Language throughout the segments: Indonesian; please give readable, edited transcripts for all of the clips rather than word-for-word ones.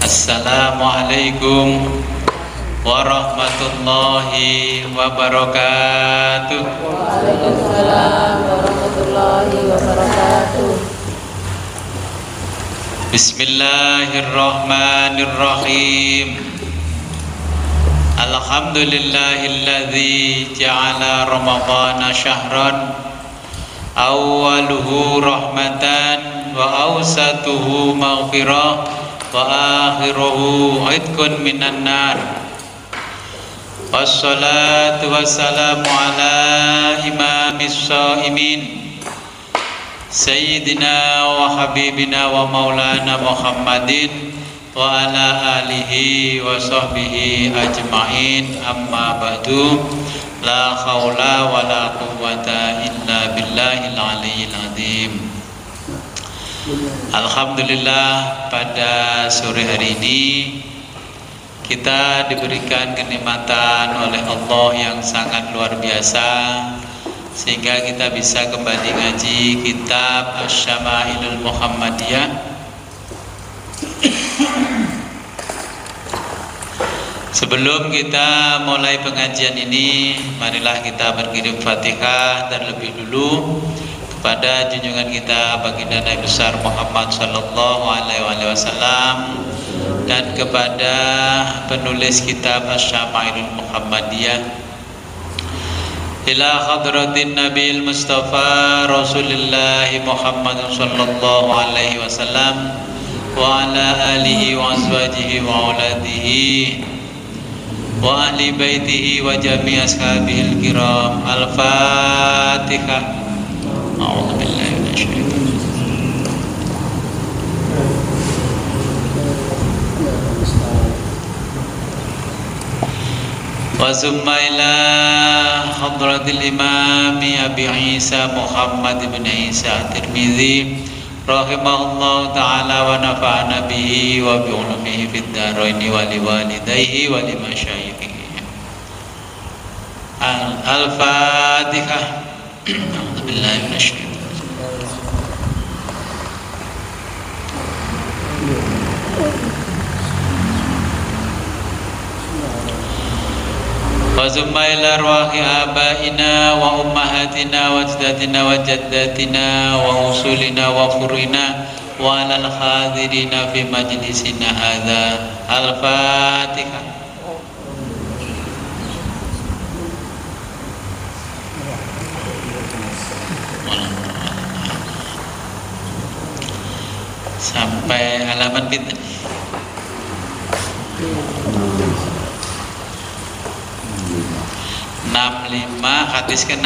Assalamualaikum warahmatullahi wabarakatuh. Waalaikumsalam warahmatullahi wabarakatuh. Bismillahirrahmanirrahim. Alhamdulillahilladzi ja'ala ramadhana syahran awwaluhu rahmatan wa awsatuhu maghfirah wa akhiruhu idqun minan nar. Wassalatu wassalamu ala imamis shaimin Sayyidina wa habibina wa maulana Muhammadin wa ala alihi wa sahbihi ajma'in. Amma ba'du. La khawla wa la quwwata illa billahil aliyyil azim. Alhamdulillah, pada sore hari ini kita diberikan kenikmatan oleh Allah yang sangat luar biasa sehingga kita bisa kembali ngaji kitab Asy-Syama'ilul Muhammadiyah. Sebelum kita mulai pengajian ini, marilah kita berkirim Fatihah terlebih dulu kepada junjungan kita baginda Nabi besar Muhammad sallallahu alaihi wasallam dan kepada penulis kitab Asy-Syama'ilul Muhammadiyah. Ila hadratin Nabil Mustafa Rasulullah Muhammad sallallahu alaihi wasallam wa ala alihi wa azwajihi wa auladihi wa ahli baitihi wa jami' ashabihil kiram. Al-Fatihah. A'udzu billahi minasyaitonir wa summa ila hadratil imami Abi Isa Muhammad ibn Isa Tirmidzi rahimahullah ta'ala wa nafa'ana bihi wa bi ulumihi fid dharaini wa li walidayhi wa li masyayikhihi. Al-Fatihah. A'udzu billahi minasyaitonir wa summa ila arwahi abaina wa ummahatina wa ajdatina wa jaddatina wa usulina wa furina wa alal hadirina fi majlisina hadza. Al-Fatihah. Sampai halaman pinten? 65 hadis ke-6.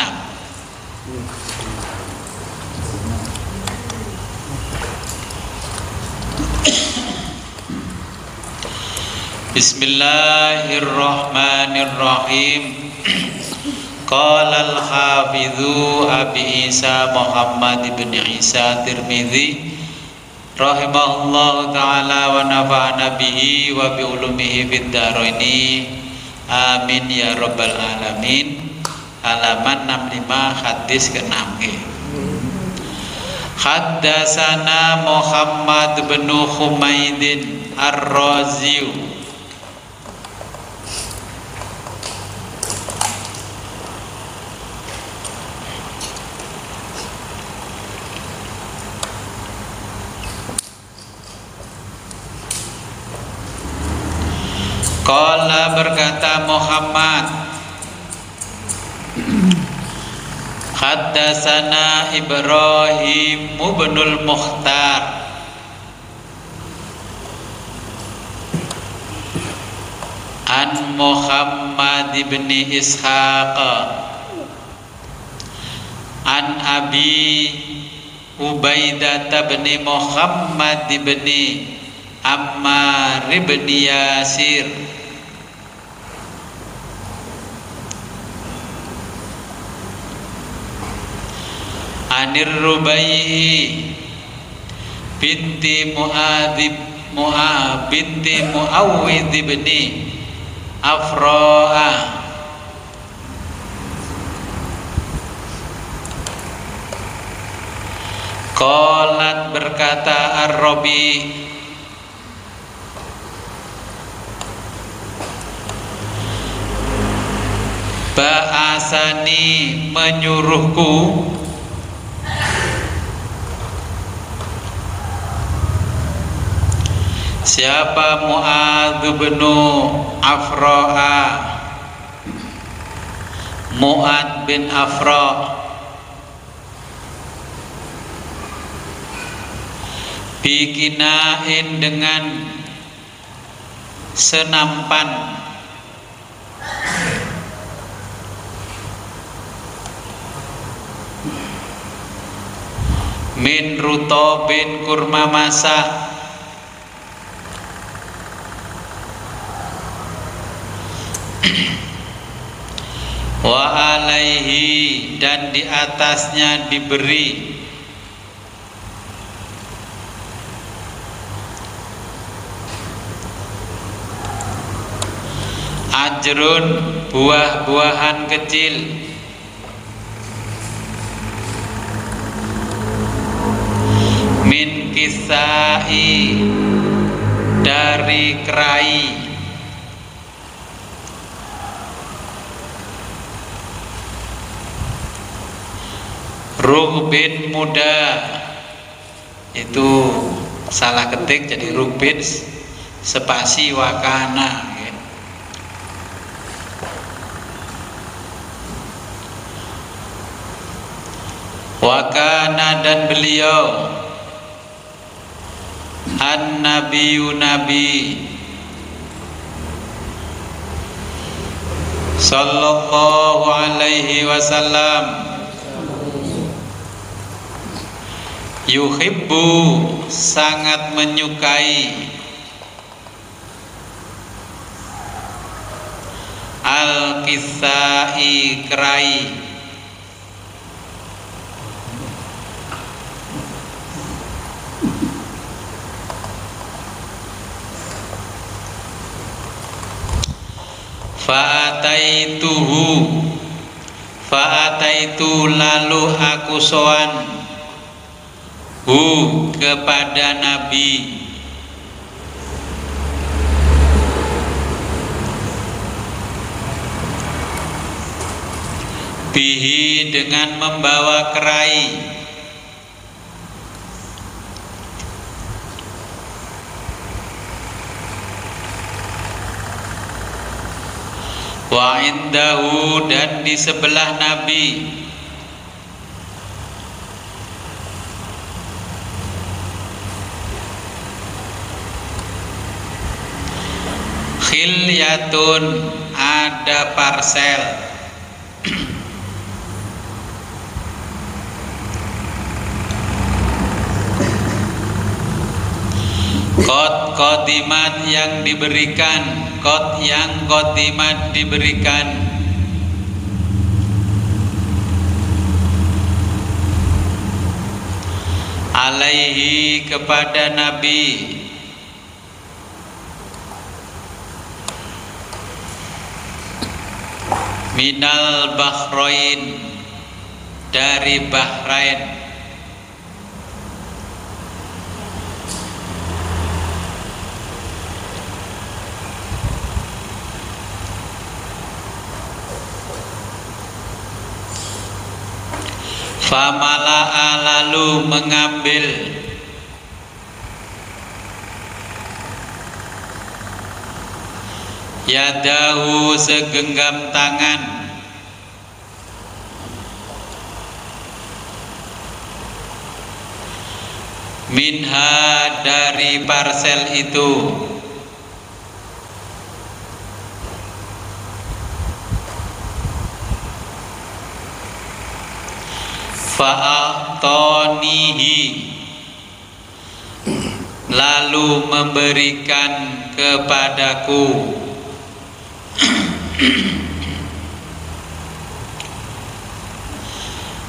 Bismillahirrahmanirrahim. Qala al-hafidhu Abi Isa Muhammad ibn Isa Tirmidzi rahimahullahu ta'ala wa nafa'ana bihi wa bi ulumihi fid dharaini. Amin ya rabbal alamin. Halaman 65 hadis ke-6. Haddatsana Muhammad bin Humaidin Ar-Razi. Qala berkata Muhammad, haddatsana Ibrahim ibnul Mukhtar an Muhammad ibn Ishaq an Abi Ubaidah bin Muhammad ibn Ammar ibn Yasir Anir Rubaihi binti binti Muawwidh ibni Afra'a qalat berkata Ar-Rabi Ba'asani menyuruhku, siapa Mu'adz bin Afra, Mu'adz bin Afra, bikinain dengan senampan, min rutobin kurma masak, wa alaihi dan di atasnya diberi ajrun buah-buahan kecil, min kisai dari kerai, rugbin muda, itu salah ketik jadi rugbin spasi wakana. Wakana dan beliau an-nabiyyu nabi sallallahu alaihi wasallam yuhibbu sangat menyukai al-kisai kerai, Fa'ataitu lalu aku soan hu kepada Nabi, bihi dengan membawa kerai, wa indahu dan di sebelah Nabi khilyatun ada parsel, kot qadimat yang diberikan, kot yang qadimat diberikan, alaihi kepada Nabi, minal Bahrain dari Bahrain, famala'a lalu mengambil yadahu segenggam tangan, minha dari parsel itu, fa'atonihi lalu memberikan kepadaku,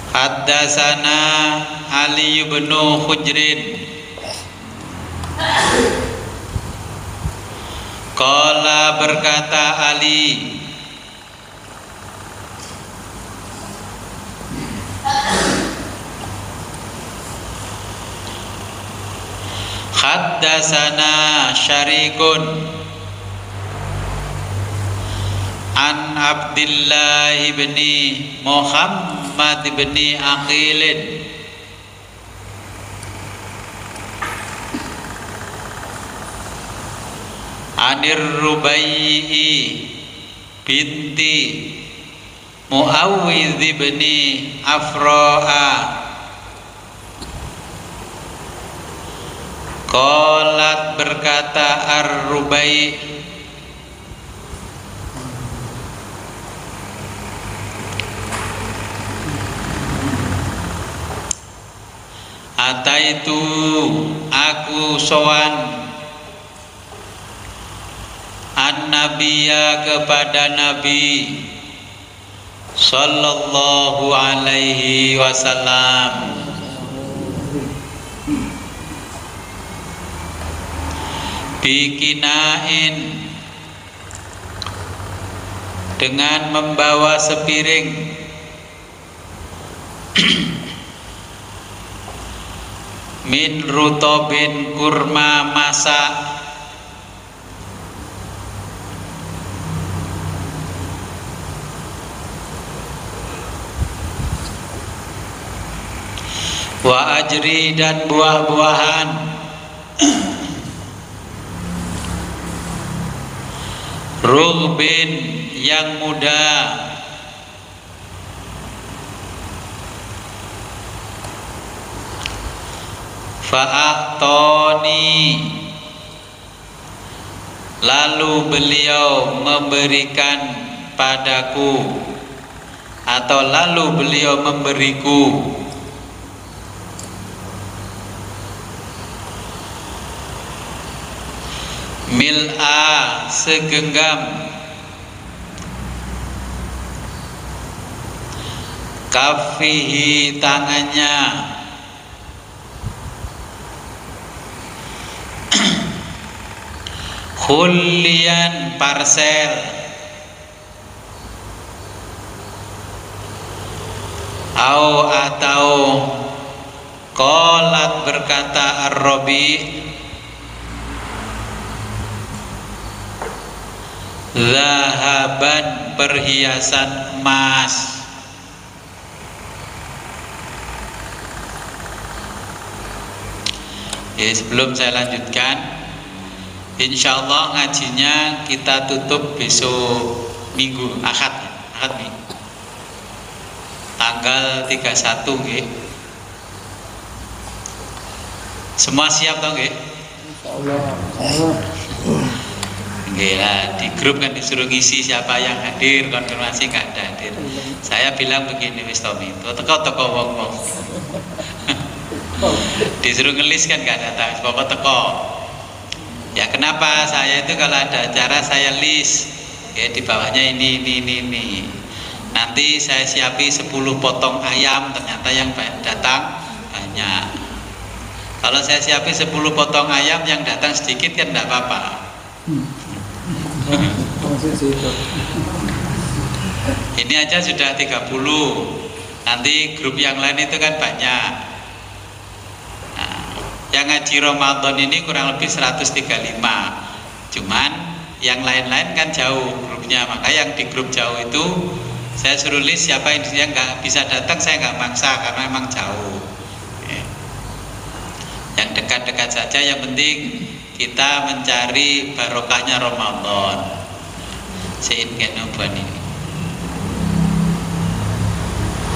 Haddatsana Ali bin Hujrin qala berkata Ali, haddatsana Syarikun An Abdillah bin Muhammad bin Aqil Anir Rubai'i binti Muawwidh bin Afra'a qalat berkata Ar-Rubai' Ataitu aku sowan an-nabiyya kepada Nabi sallallahu alaihi wasallam bikinain dengan membawa sepiring min rutobin kurma masak wa ajri dan buah-buahan rugbin yang muda fa'atoni lalu beliau memberikan padaku atau lalu beliau memberiku mil'a segenggam kafihi tangannya khullian parsel atau qalat berkata Ar-Rabi' zahaban perhiasan emas. Sebelum saya lanjutkan, insya Allah ngajinya kita tutup besok minggu Ahad nih, tanggal 31 nggih. Semua siap toh nggih? Nggih lah, di grup kan disuruh ngisi siapa yang hadir, konfirmasi nggak ada hadir. Saya bilang begini wis Tommy, teko wong-wong. Disuruh ngelis kan nggak datang, pokok teko. Ya kenapa saya itu kalau ada acara saya list, ya di bawahnya ini. Nanti saya siapi 10 potong ayam, ternyata yang datang banyak. Kalau saya siapi 10 potong ayam, yang datang sedikit kan enggak apa-apa. Ini aja sudah 30. Nanti grup yang lain itu kan banyak. Yang ngaji Ramadan ini kurang lebih 135, cuman yang lain-lain kan jauh grupnya, maka yang di grup jauh itu saya suruh list siapa yang nggak bisa datang, saya nggak maksa karena memang jauh. Yang dekat-dekat saja, yang penting kita mencari barokahnya Ramadan. Sein kena buan ini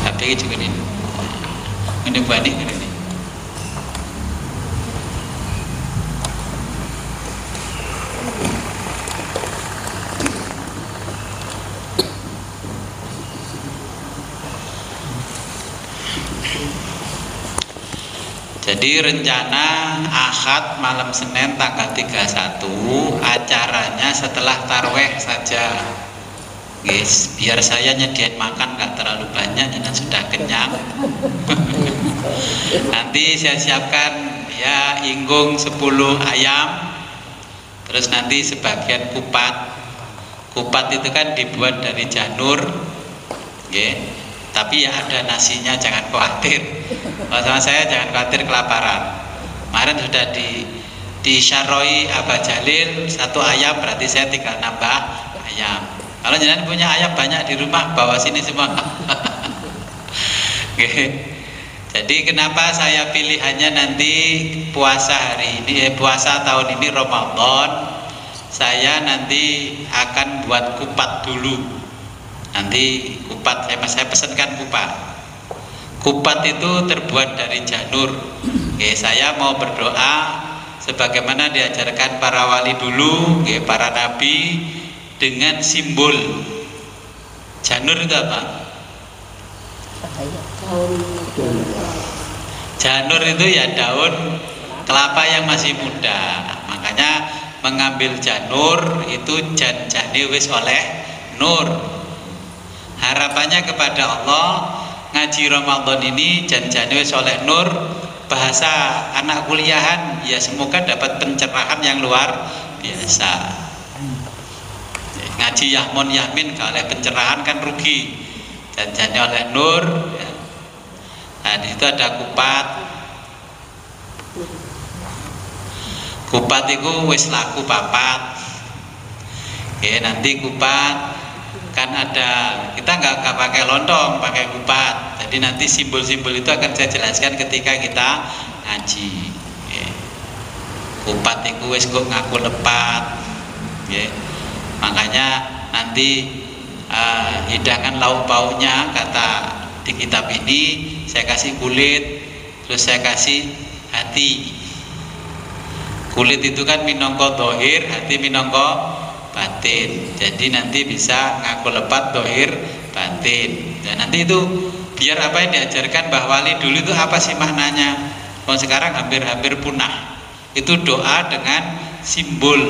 tapi juga ini buan ini. Jadi rencana Ahad malam Senin tanggal 31 acaranya setelah tarweh saja, guys. Biar saya nyediain makan nggak terlalu banyak, karena sudah kenyang. Nanti saya siapkan ya inggung 10 ayam, terus nanti sebagian kupat. Kupat itu kan dibuat dari janur, okay. Tapi ya ada nasinya, jangan khawatir. Kalau sama saya jangan khawatir kelaparan. Kemarin sudah disyaroi Abah Jalil 1 ayam, berarti saya tinggal nambah ayam. Kalau jenengan punya ayam banyak di rumah, bawa sini semua. Oke. Jadi kenapa saya pilihannya nanti puasa hari ini, puasa tahun ini Ramadan, saya nanti akan buat kupat dulu. Nanti kupat, saya pesankan kupat. Kupat itu terbuat dari janur. Oke, saya mau berdoa sebagaimana diajarkan para wali dulu, oke, para nabi, dengan simbol janur itu apa? Janur itu ya daun kelapa yang masih muda. Makanya mengambil janur itu janjane wis oleh nur. Harapannya kepada Allah, ngaji Ramadan ini janjane wis oleh nur. Bahasa anak kuliahan ya semoga dapat pencerahan yang luar biasa. Ngaji Yahmon Yahmin kalau oleh pencerahan kan rugi. Janjane oleh nur ya. Nah di situ ada kupat. Kupat itu wis laku papat. Oke, nanti kupat kan ada, kita nggak pakai lontong, pakai kupat. Jadi nanti simbol-simbol itu akan saya jelaskan ketika kita ngaji. Oke. Kupat itu wis kok ngaku lepat. Oke. Makanya nanti hidangan lauk pauknya kata di kitab ini saya kasih kulit, terus saya kasih hati. Kulit itu kan minangka dohir, hati minangka batin. Jadi nanti bisa ngaku lepat dohir batin. Dan nanti itu biar apa yang diajarkan Mbah Wali dulu itu apa sih maknanya? Kalau sekarang hampir-hampir punah. Itu doa dengan simbol.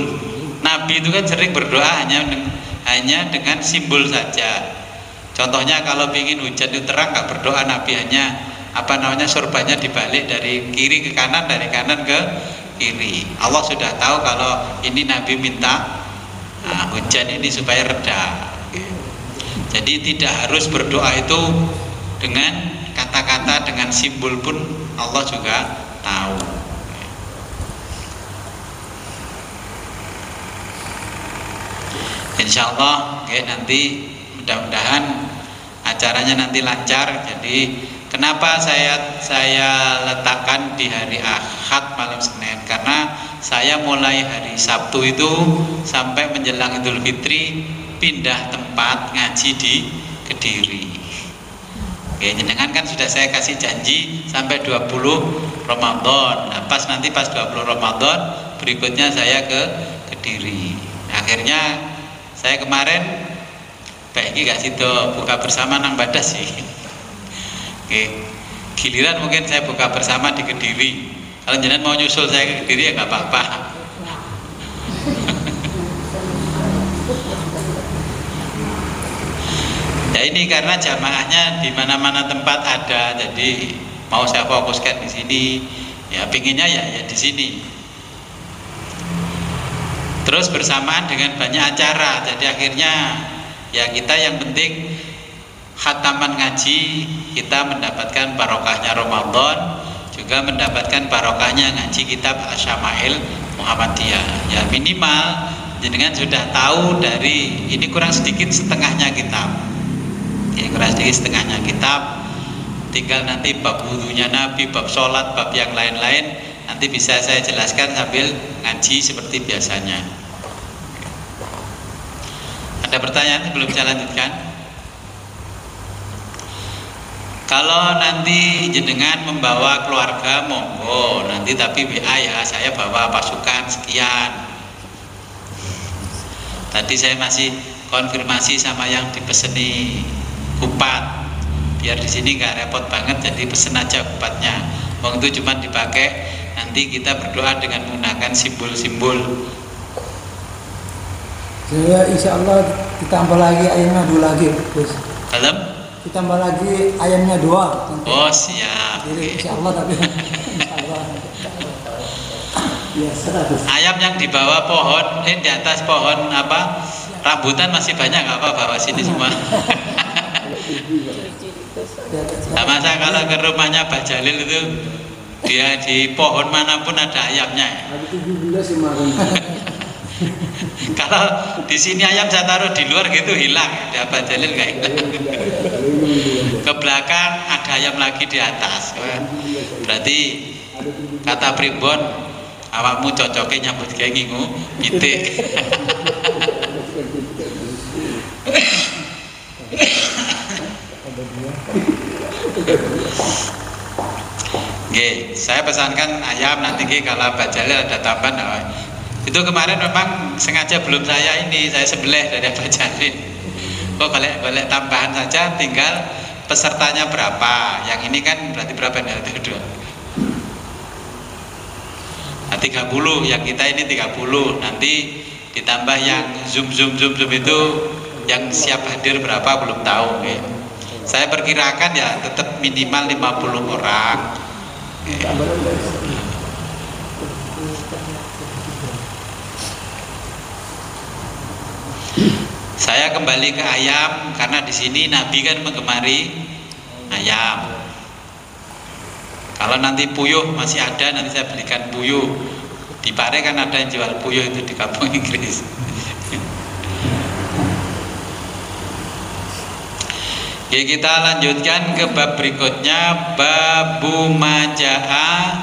Nabi itu kan sering berdoa hanya dengan simbol saja. Contohnya kalau ingin hujan itu terang nggak berdoa Nabi, hanya sorbannya dibalik dari kiri ke kanan, dari kanan ke kiri. Allah sudah tahu kalau ini Nabi minta hujan ini supaya reda. Jadi tidak harus berdoa itu dengan kata-kata, dengan simbol pun Allah juga tahu. Insya Allah nanti mudah-mudahan acaranya nanti lancar. Jadi kenapa saya letakkan di hari Ahad malam Senin? Karena saya mulai hari Sabtu itu sampai menjelang Idul Fitri pindah tempat ngaji di Kediri. Oke, jenengan kan sudah saya kasih janji sampai 20 Ramadan. Nah, pas 20 Ramadan berikutnya saya ke Kediri. Akhirnya saya kemarin baiki gak situ buka bersama nang Badas sih. Oke, giliran mungkin saya buka bersama di Kediri. Kalau jenengan mau nyusul saya ke Kediri ya nggak apa-apa. Ya ini karena jamaahnya di mana-mana tempat ada, jadi mau saya fokuskan di sini. Ya pinginnya ya di sini. Terus bersamaan dengan banyak acara, jadi akhirnya ya kita yang penting khataman ngaji, kita mendapatkan barokahnya Ramadan, juga mendapatkan barokahnya ngaji kitab Asyama'il Muhammadiyah. Ya minimal jenengan sudah tahu dari ini kurang sedikit setengahnya kitab. Ini kurang sedikit setengahnya kitab. Tinggal nanti bab wudunya Nabi, bab sholat, bab yang lain-lain nanti bisa saya jelaskan sambil ngaji seperti biasanya. Ada pertanyaan sebelum saya lanjutkan? Kalau nanti jenengan membawa keluarga monggo, nanti tapi WA ya, saya bawa pasukan sekian. Tadi saya masih konfirmasi sama yang dipeseni kupat, biar di sini nggak repot banget, jadi pesen aja kupatnya. Wong itu cuma dipakai, nanti kita berdoa dengan menggunakan simbol-simbol. Ya, insya Allah ditambah lagi ayamnya 2 lagi, Gus. Dalam? Ditambah lagi ayamnya 2. Oh siap. Jadi insya Allah tapi insya Allah. Ya, 100. Ayam yang di bawah pohon, di atas pohon apa? Rambutan masih banyak nggak apa bawa sini semua. Nah, masa kalau ke rumahnya Pak Jalil itu dia di pohon manapun ada ayamnya. Ada 17 sih makan. Kalau di sini ayam saya taruh di luar gitu hilang, ada Pak Jalil nggak hilang. Ke belakang ada ayam lagi di atas. Wah, berarti kata Primbon, awakmu cocoknya nyambut kayak ngingu, pitik. Oke, saya pesankan ayam nanti kalau Pak Jalil ada tambahan. Itu kemarin memang sengaja belum saya sebelah dari Pak Jalil. Kok golek tambahan saja, tinggal pesertanya berapa. Yang ini kan berarti berapa nih? Itu 30, yang kita ini 30. Nanti ditambah yang zoom itu yang siap hadir berapa belum tahu. Okay. Saya perkirakan ya tetap minimal 50 orang. Okay. Saya kembali ke ayam karena di sini Nabi kan menggemari ayam. Kalau nanti puyuh masih ada, nanti saya belikan puyuh. Di Pare kan ada yang jual puyuh itu di kampung Inggris. Oke, kita lanjutkan ke bab berikutnya, babu majaa,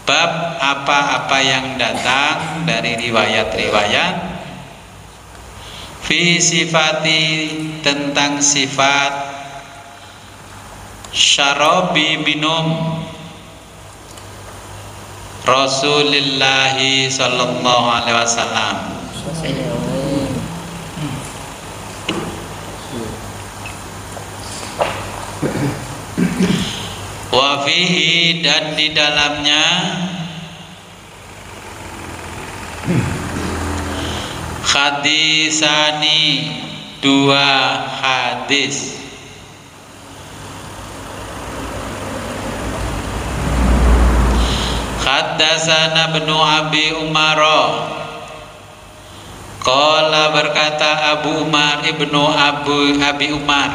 bab apa-apa yang datang dari riwayat-riwayat fi sifati, tentang sifat syarabi, minum Rasulillahi sallallahu alaihi wasallam. Wa fihi, dan di dalamnya hadisani, 2 hadis. Haddatsana Ibnu Abi Umar, qala, berkata Abu Umar, Ibnu Abi Umar,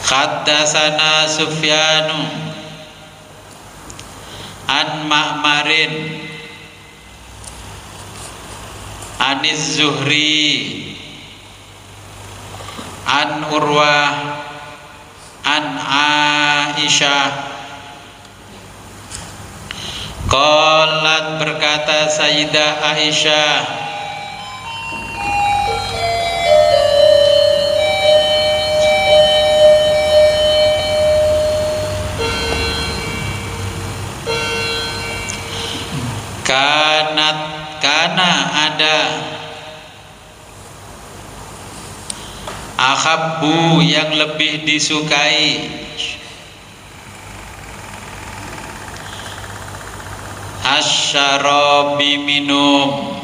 haddatsana Sufyanu an Ma'marin Aniz Zuhri an Urwah an Aisyah, qalat, berkata Sayyidah Aisyah, karena ada ahabbu, yang lebih disukai, asyarabi, minum,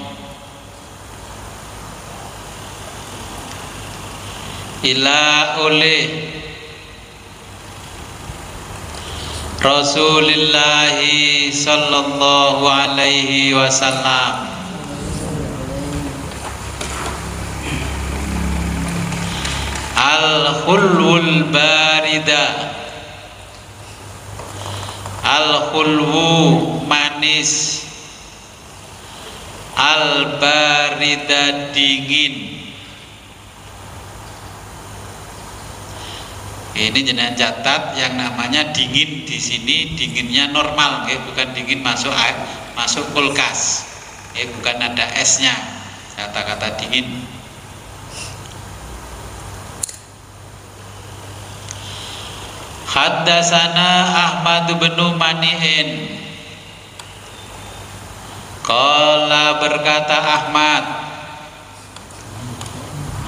ila, oleh Rasulillahi sallallahu alaihi wasallam, al-khulwul barida, al-khulwu manis, al-barida dingin. Ini jenengan catat, yang namanya dingin di sini dinginnya normal, bukan dingin masuk air, masuk kulkas, bukan ada esnya. Kata-kata dingin. Haddatsana Ahmad bin Mani'in, qala, berkata Ahmad,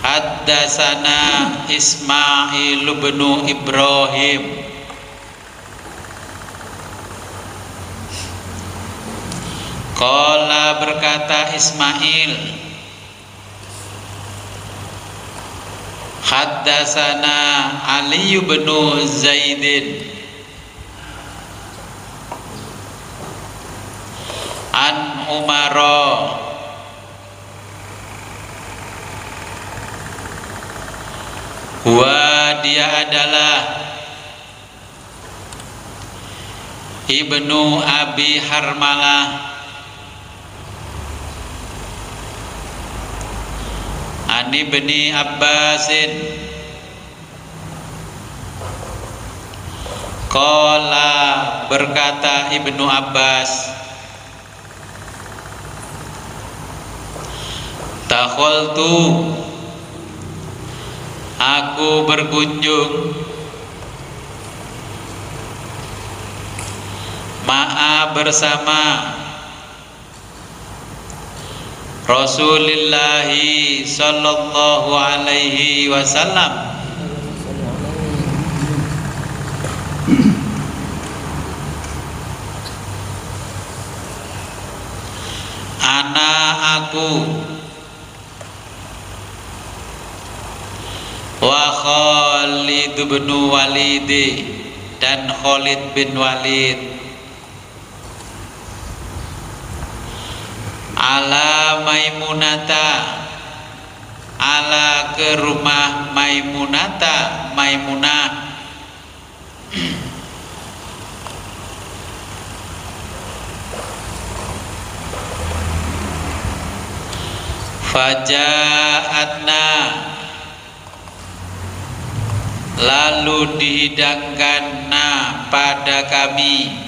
haddatsana Ismail bin Ibrahim, qala, berkata Ismail, haddatsana Ali bin Zaidin an Umar, dia adalah Ibnu Abi Harmalah an Ibni Abbasin qala berkata Ibnu Abbas, takhaltu aku berkunjung ma'a bersama Rasulullah sallallahu alaihi wasallam ana aku wa Khalid bin Walid dan Khalid bin Walid ala Maimunata ala ke rumah Maimunata Maimunah fajaatna lalu dihidangkan pada kami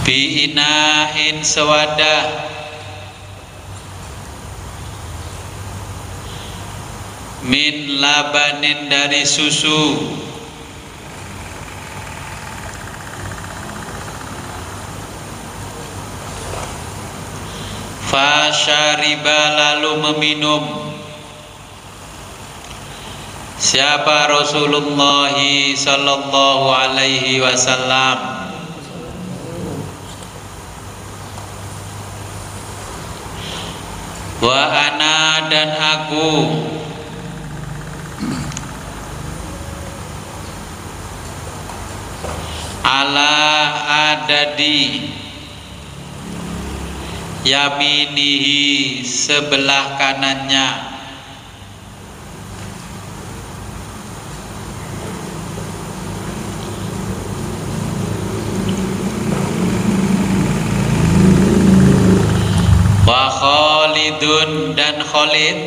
bi'inain sewadah min labanin dari susu fasyariba lalu meminum siapa Rasulullah sallallahu alaihi wasallam wa ana dan aku ala ada di yaminihi sebelah kanannya wa Khalidun dan Khalid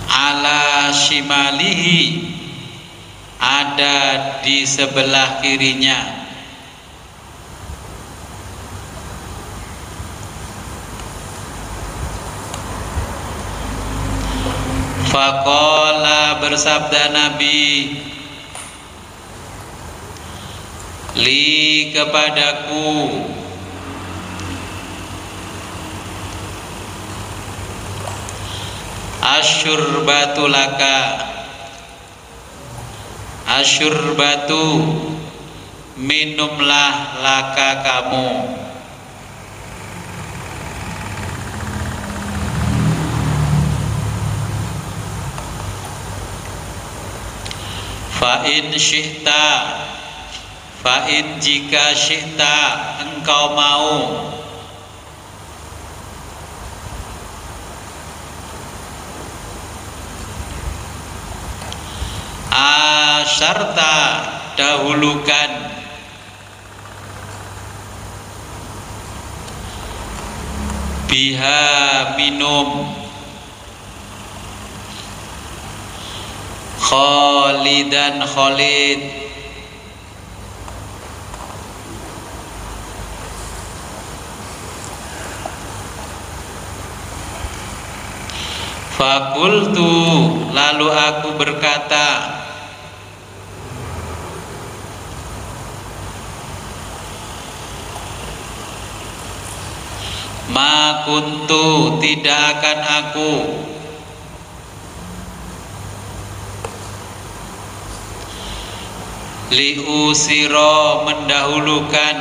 ala shimalihi ada di sebelah kirinya faqala bersabda Nabi li kepadaku asyurbatu laka asyurbatu minumlah laka kamu fa in syi'ta fa in jika syi'ta engkau mau asyarta dahulukan biha minum Khalidan Khalid fakultu lalu aku berkata ma kuntu tidak akan aku liusiro mendahulukan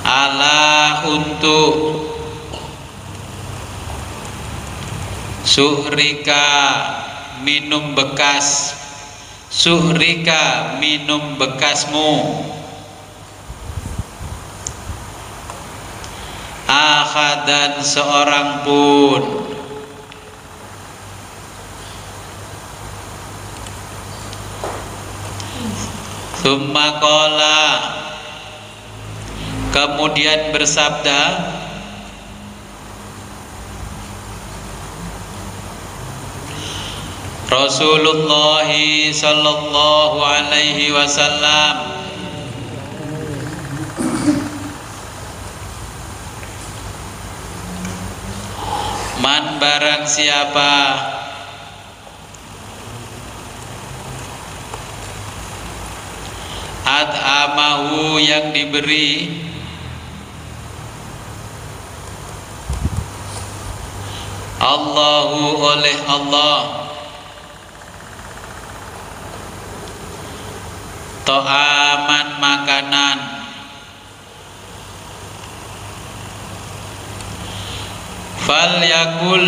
ala untuk suhrika minum bekas suhrika minum bekasmu, ahadan seorang pun, thumma qala kemudian bersabda, Rasulullah sallallahu alaihi wasallam, man barang siapa at'amahu yang diberi Allahu oleh Allah ta'aman makanan, fal yakul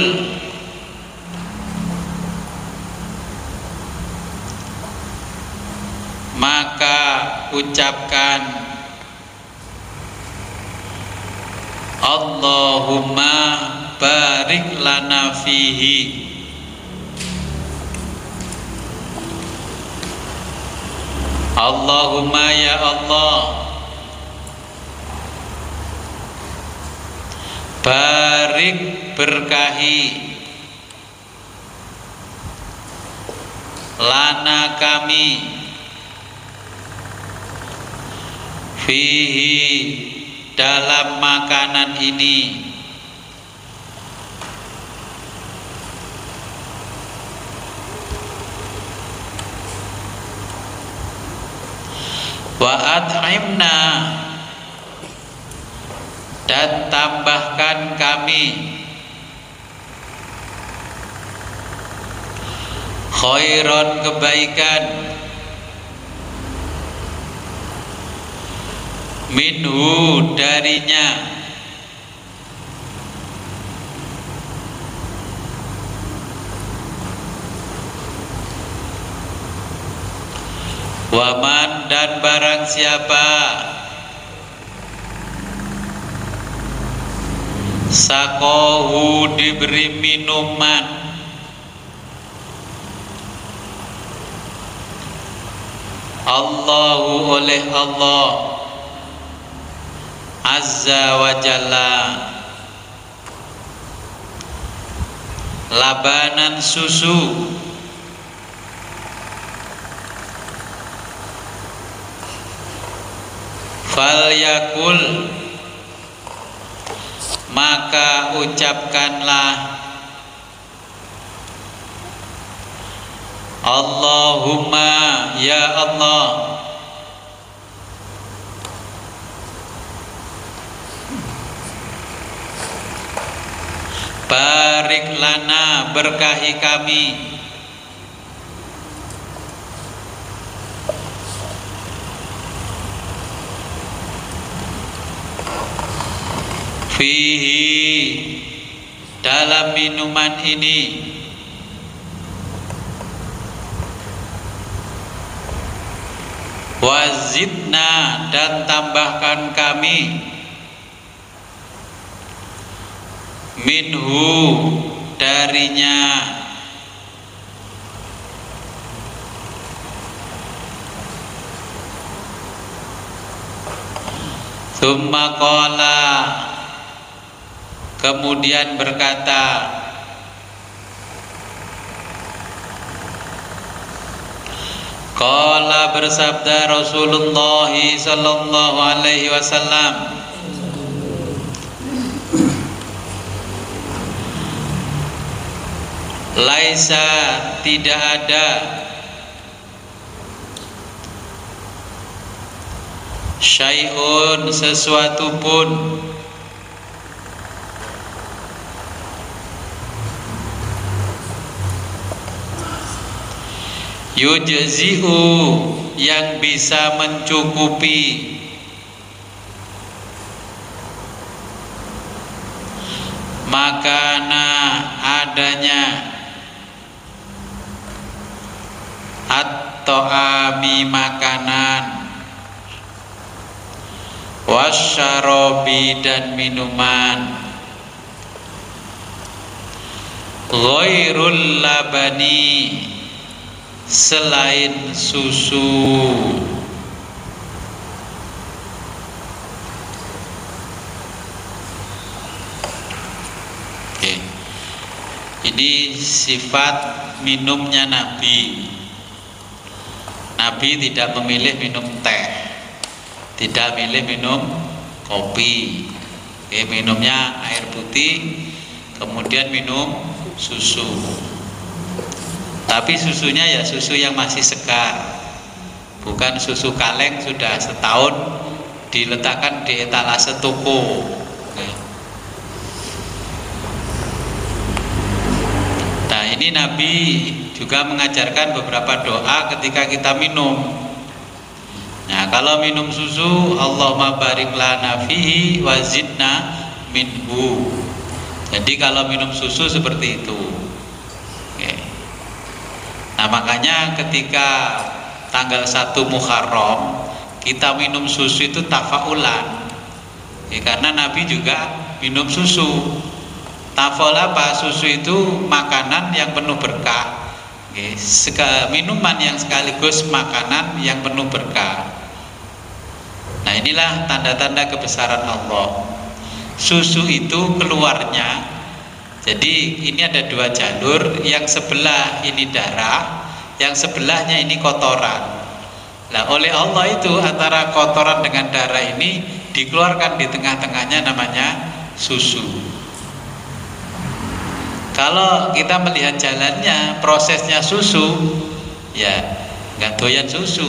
maka ucapkan Allahumma barik lana fihi, Allahumma ya Allah barik berkahi lana kami fihi dalam makanan ini, wa at'imna dan tambahkan kami khairon kebaikan minhu darinya, waman dan barang siapa sakohu diberi minuman Allahu oleh Allah azza wa jalla labanan susu, fal yakul maka ucapkanlah Allahumma ya Allah barik lana berkahi kami fihi dalam minuman ini, wazidna dan tambahkan kami minhu darinya, thumma qala kemudian berkata, qala bersabda Rasulullah sallallahu alaihi wasallam, laisa tidak ada syai'un sesuatu pun yujzi'u yang bisa mencukupi makana adanya at-ta'ami makanan, wasyarobi dan minuman, ghairul labani selain susu. Oke. Ini sifat minumnya Nabi. Nabi tidak memilih minum teh, tidak memilih minum kopi. Oke, minumnya air putih, kemudian minum susu. Tapi susunya ya susu yang masih segar, bukan susu kaleng sudah setahun diletakkan di etalase toko. Oke. Nah, ini Nabi juga mengajarkan beberapa doa ketika kita minum. Nah, kalau minum susu, Allahumma barik lana fihi wa zidna minhu. Jadi kalau minum susu seperti itu. Oke. Nah, makanya ketika tanggal 1 Muharram kita minum susu itu tafaulan. Karena Nabi juga minum susu. Tafaul apa? Susu itu makanan yang penuh berkah. Minuman yang sekaligus makanan yang penuh berkah. Nah, inilah tanda-tanda kebesaran Allah. Susu itu keluarnya, jadi ini ada dua jalur, yang sebelah ini darah, yang sebelahnya ini kotoran. Nah, oleh Allah itu antara kotoran dengan darah ini dikeluarkan di tengah-tengahnya namanya susu. Kalau kita melihat jalannya, prosesnya susu, ya nggak doyan susu.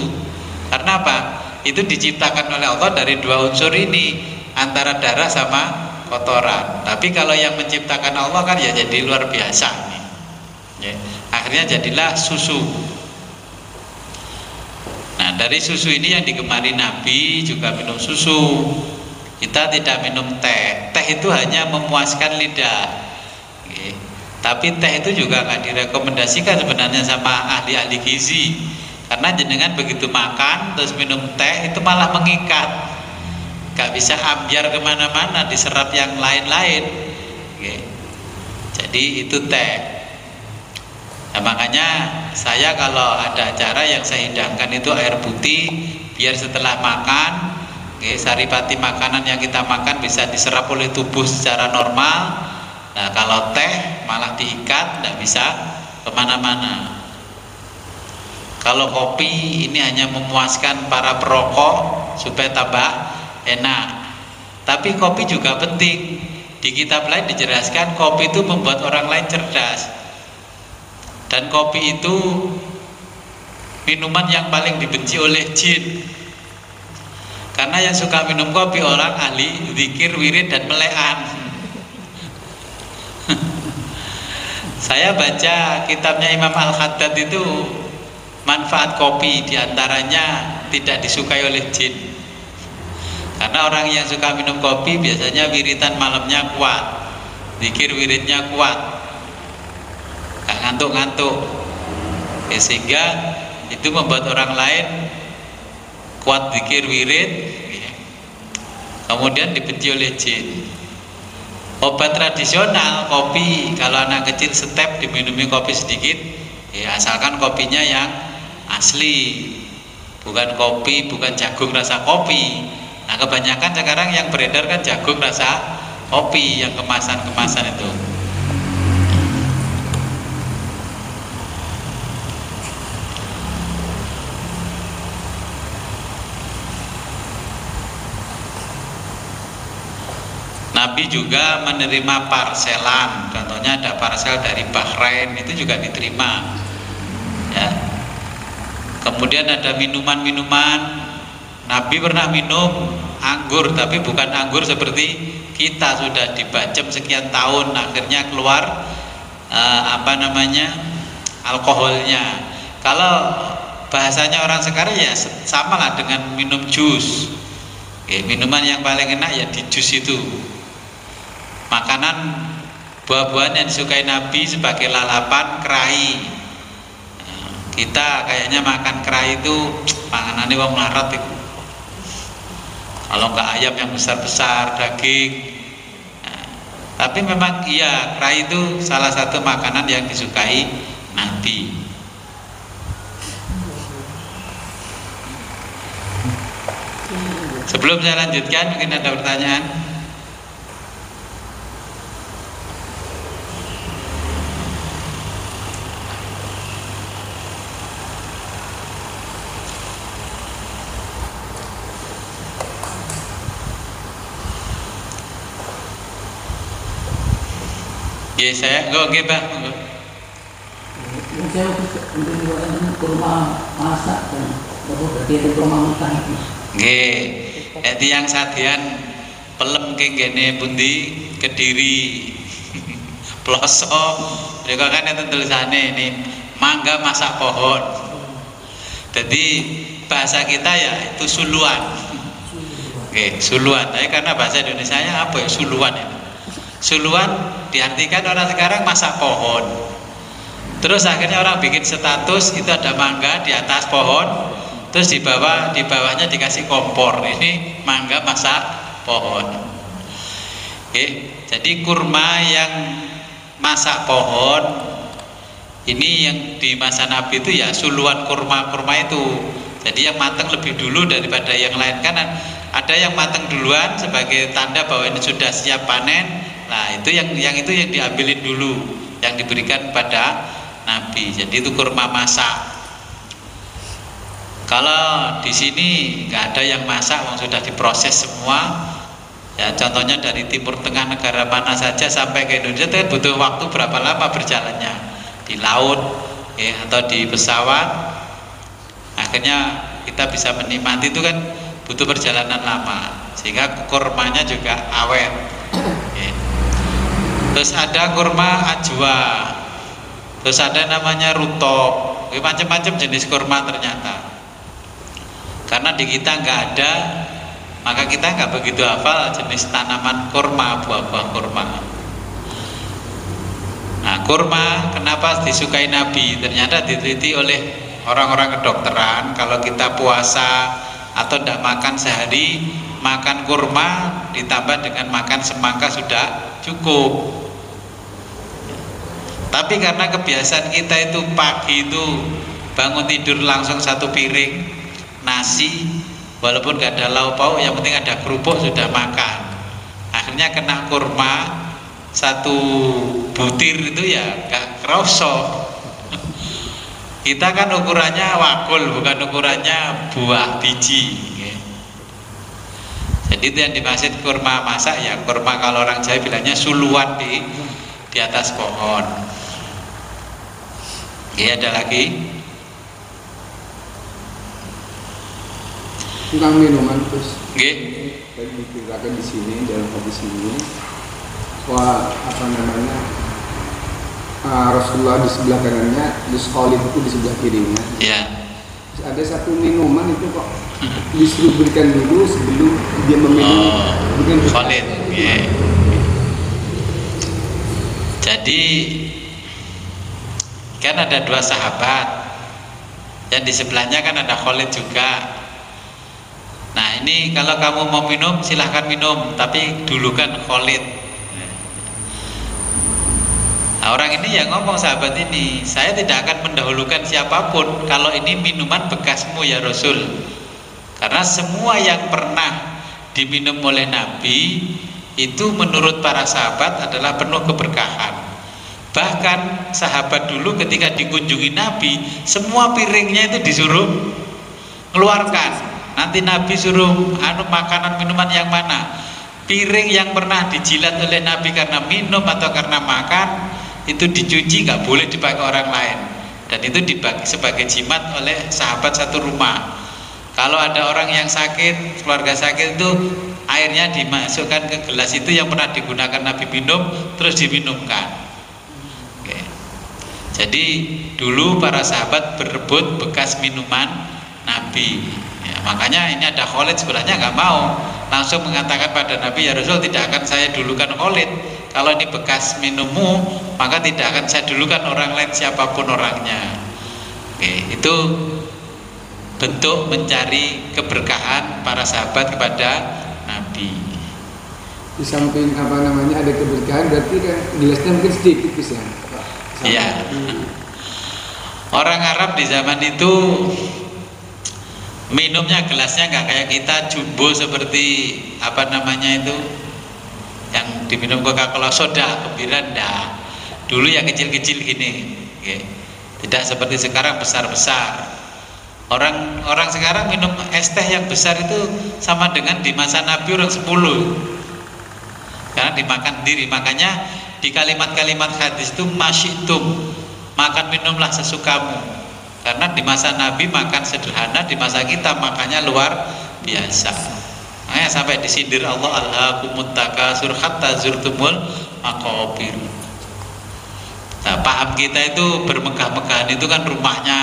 Karena apa? Itu diciptakan oleh Allah dari dua unsur ini, antara darah sama kotoran. Tapi kalau yang menciptakan Allah kan ya jadi luar biasa nih. Ya, akhirnya jadilah susu. Nah, dari susu ini yang digemari Nabi juga minum susu. Kita tidak minum teh. Teh itu hanya memuaskan lidah. Tapi teh itu juga nggak direkomendasikan sebenarnya sama ahli-ahli gizi, karena jenengan begitu makan terus minum teh itu malah mengikat, nggak bisa ambiar kemana-mana, diserap yang lain-lain. Jadi itu teh. Nah, makanya saya kalau ada acara yang saya hidangkan itu air putih, biar setelah makan, saripati makanan yang kita makan bisa diserap oleh tubuh secara normal. Nah, kalau teh malah diikat, tidak bisa kemana-mana. Kalau kopi ini hanya memuaskan para perokok supaya tambah enak. Tapi kopi juga penting. Di kitab lain dijelaskan kopi itu membuat orang lain cerdas. Dan kopi itu minuman yang paling dibenci oleh jin. Karena yang suka minum kopi orang ahli zikir, wirid, dan melekan. Saya baca kitabnya Imam Al-Haddad itu, manfaat kopi diantaranya tidak disukai oleh jin. Karena orang yang suka minum kopi biasanya wiritan malamnya kuat, zikir wiridnya kuat, gak ngantuk-ngantuk, sehingga itu membuat orang lain kuat zikir wirid, kemudian dibenci oleh jin. Obat tradisional kopi, kalau anak kecil step diminumi kopi sedikit, ya asalkan kopinya yang asli, bukan kopi, bukan jagung rasa kopi. Nah, kebanyakan sekarang yang beredar kan jagung rasa kopi, yang kemasan-kemasan itu. Nabi juga menerima parselan, contohnya ada parsel dari Bahrain, itu juga diterima. Ya. Kemudian ada minuman-minuman. Nabi pernah minum anggur, tapi bukan anggur seperti kita sudah dibacem sekian tahun, akhirnya keluar alkoholnya. Kalau bahasanya orang sekarang ya sama lah dengan minum jus. Minuman yang paling enak ya di jus itu. Makanan buah-buahan yang disukai Nabi sebagai lalapan, kerai. Kita kayaknya makan kera itu panganannya wong melarat itu. Kalau nggak ayam yang besar-besar, daging. Nah, tapi memang iya, kera itu salah satu makanan yang disukai Nabi. Sebelum saya lanjutkan, mungkin ada pertanyaan. Ya saya, oke Bang. Saya untuk kurma masak dan berarti itu kurma mentah. Nggih. Jadi yang sadean pelem kene pundi Kediri. Ploso. Mereka kan itu tulisannya ini mangga masak pohon. Jadi bahasa kita ya itu suluan. Oke, suluan. Tapi karena bahasa Indonesianya apa ya suluan itu? Suluan diartikan orang sekarang masak pohon. Terus akhirnya orang bikin status itu ada mangga di atas pohon, terus di bawahnya dikasih kompor. Ini mangga masak pohon. Oke, jadi kurma yang masak pohon ini yang di masa Nabi itu ya suluan kurma-kurma itu. Jadi yang matang lebih dulu daripada yang lain, kan ada yang matang duluan sebagai tanda bahwa ini sudah siap panen. Nah itu yang diambilin dulu, yang diberikan pada Nabi. Jadi itu kurma masak. Kalau di sini nggak ada yang masak, sudah diproses semua. Ya contohnya dari Timur Tengah negara mana saja sampai ke Indonesia itu kan butuh waktu berapa lama berjalannya di laut ya, atau di pesawat. Akhirnya kita bisa menikmati itu kan butuh perjalanan lama, sehingga kurmanya juga awet. Ya. Terus ada kurma ajwa, terus ada namanya rutok, macam-macam jenis kurma ternyata. Karena di kita nggak ada, maka kita nggak begitu hafal jenis tanaman kurma, buah-buah kurma. Nah, kurma kenapa disukai Nabi? Ternyata diteliti oleh orang-orang kedokteran. Kalau kita puasa atau tidak makan sehari, makan kurma ditambah dengan makan semangka sudah cukup. Tapi karena kebiasaan kita itu pagi itu bangun tidur langsung satu piring nasi, walaupun gak ada lauk pauk, yang penting ada kerupuk sudah makan. Akhirnya kena kurma satu butir itu ya gak kerosok. Kita kan ukurannya wakul, bukan ukurannya buah biji. Jadi itu yang dimaksud kurma masak ya, kurma kalau orang Jawa bilangnya suluan di atas pohon. Ya, ada lagi tentang minuman terus. Oke. Tadi diceritakan di sini dalam hadis ini, wah apa namanya Rasulullah di sebelah kanannya, terus Khalid itu di sebelah kirinya. Ya. Terus ada satu minuman itu kok disuruh berikan dulu sebelum dia meminum dengan Khalid. Yeah. Jadi kan ada dua sahabat, yang di sebelahnya kan ada Khalid juga. Nah ini kalau kamu mau minum silahkan minum, tapi dulu kan Khalid. Nah, orang ini yang ngomong, sahabat ini, saya tidak akan mendahulukan siapapun kalau ini minuman bekasmu ya Rasul. Karena semua yang pernah diminum oleh Nabi itu menurut para sahabat adalah penuh keberkahan. Bahkan sahabat dulu ketika dikunjungi Nabi, semua piringnya itu disuruh keluarkan. Nanti Nabi suruh makanan minuman yang mana, piring yang pernah dijilat oleh Nabi karena minum atau karena makan itu dicuci, nggak boleh dipakai orang lain, dan itu dibagi sebagai jimat oleh sahabat satu rumah. Kalau ada orang yang sakit, keluarga sakit itu airnya dimasukkan ke gelas itu yang pernah digunakan Nabi minum, terus diminumkan. Oke. Jadi dulu para sahabat berebut bekas minuman Nabi. Ya, makanya ini ada Khalid sebenarnya nggak mau, langsung mengatakan pada Nabi, ya Rasul, tidak akan saya dulukan Khalid. Kalau ini bekas minummu, maka tidak akan saya dulukan orang lain siapapun orangnya. Oke, itu bentuk mencari keberkahan para sahabat kepada Nabi. Di samping apa namanya ada keberkahan, berarti kan gelasnya mungkin sedikit bisa. Iya. Orang Arab di zaman itu minumnya gelasnya nggak kayak kita jumbo seperti apa namanya itu yang diminum Coca-Cola soda gembira, enggak. Dulu yang kecil-kecil gini, oke. Tidak seperti sekarang besar-besar. Orang sekarang minum es teh yang besar itu sama dengan di masa Nabi orang 10, karena dimakan diri. Makanya di kalimat-kalimat hadis itu masyitum, makan minumlah sesukamu, karena di masa Nabi makan sederhana, di masa kita makannya luar biasa. Makanya sampai disindir Allah, alhaakumut takasur hatta zurtumul maqabir. Nah, paham kita itu bermegah-megahan itu kan rumahnya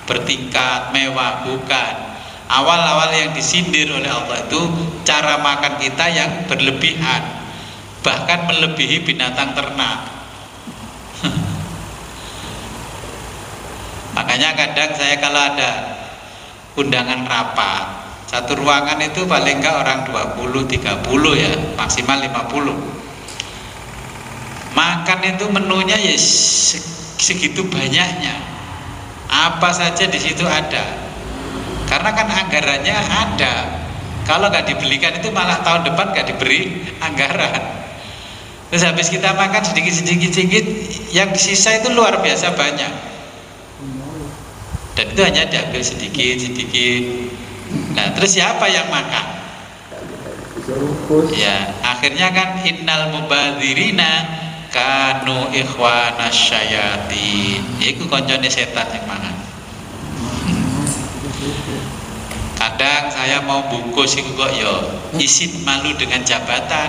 bertingkat mewah, bukan. Awal-awal yang disindir oleh Allah itu cara makan kita yang berlebihan, bahkan melebihi binatang ternak. Makanya kadang saya kalau ada undangan rapat, satu ruangan itu paling enggak orang 20-30 ya, maksimal 50. Makan itu menunya ya segitu banyaknya. Apa saja di situ ada, karena kan anggarannya ada. Kalau nggak dibelikan itu malah tahun depan nggak diberi anggaran. Terus habis kita makan sedikit, yang sisa itu luar biasa banyak. Dan itu hanya diambil sedikit. Nah, terus siapa yang makan? Ya, akhirnya kan innal mubadzirina kanu ikhwana syayatin. Iku koncone setan yang mangan. Kadang saya mau bungkus iku kok ya isin malu dengan jabatan.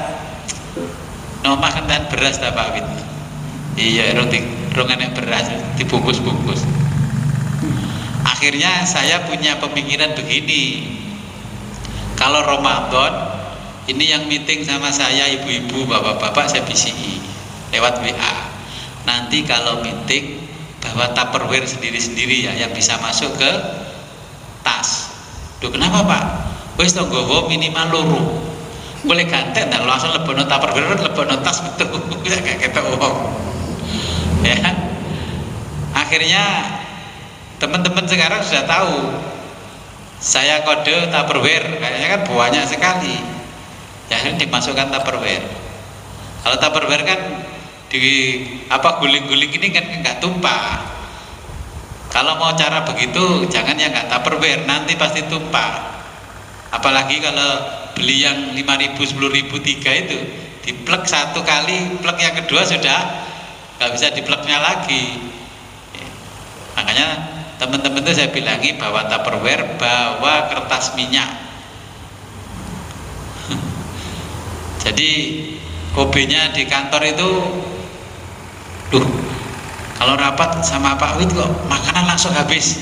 No makan dan beras ta Pak Wit. Iya, rong enek beras dibungkus-bungkus. Akhirnya saya punya pemikiran begini. Kalau Ramadan ini yang meeting sama saya ibu-ibu, bapak-bapak saya BCI lewat WA. Nanti kalau meeting bawa Tupperware sendiri-sendiri ya, yang bisa masuk ke tas. Duh, kenapa Pak? Wis to nggawa minimal loro. Boleh gantek dan langsung lebono Tupperware, lebono tas betul. Kayak ketok wong. Ya. Akhirnya teman-teman sekarang sudah tahu saya kode Tupperware, kayaknya kan banyak sekali. Ya, akhirnya dimasukkan Tupperware. Kalau Tupperware kan di apa guling-guling ini kan nggak tumpah. Kalau mau cara begitu jangan yang nggak Tupperware, nanti pasti tumpah. Apalagi kalau beli yang 5.000, 10.000 3 itu diplek satu kali, plek yang kedua sudah nggak bisa dipleknya lagi. Makanya teman-teman itu saya bilangi bawa Tupperware, bawa kertas minyak. Jadi OB-nya di kantor itu, duh, kalau rapat sama Pak Wid kok makanan langsung habis.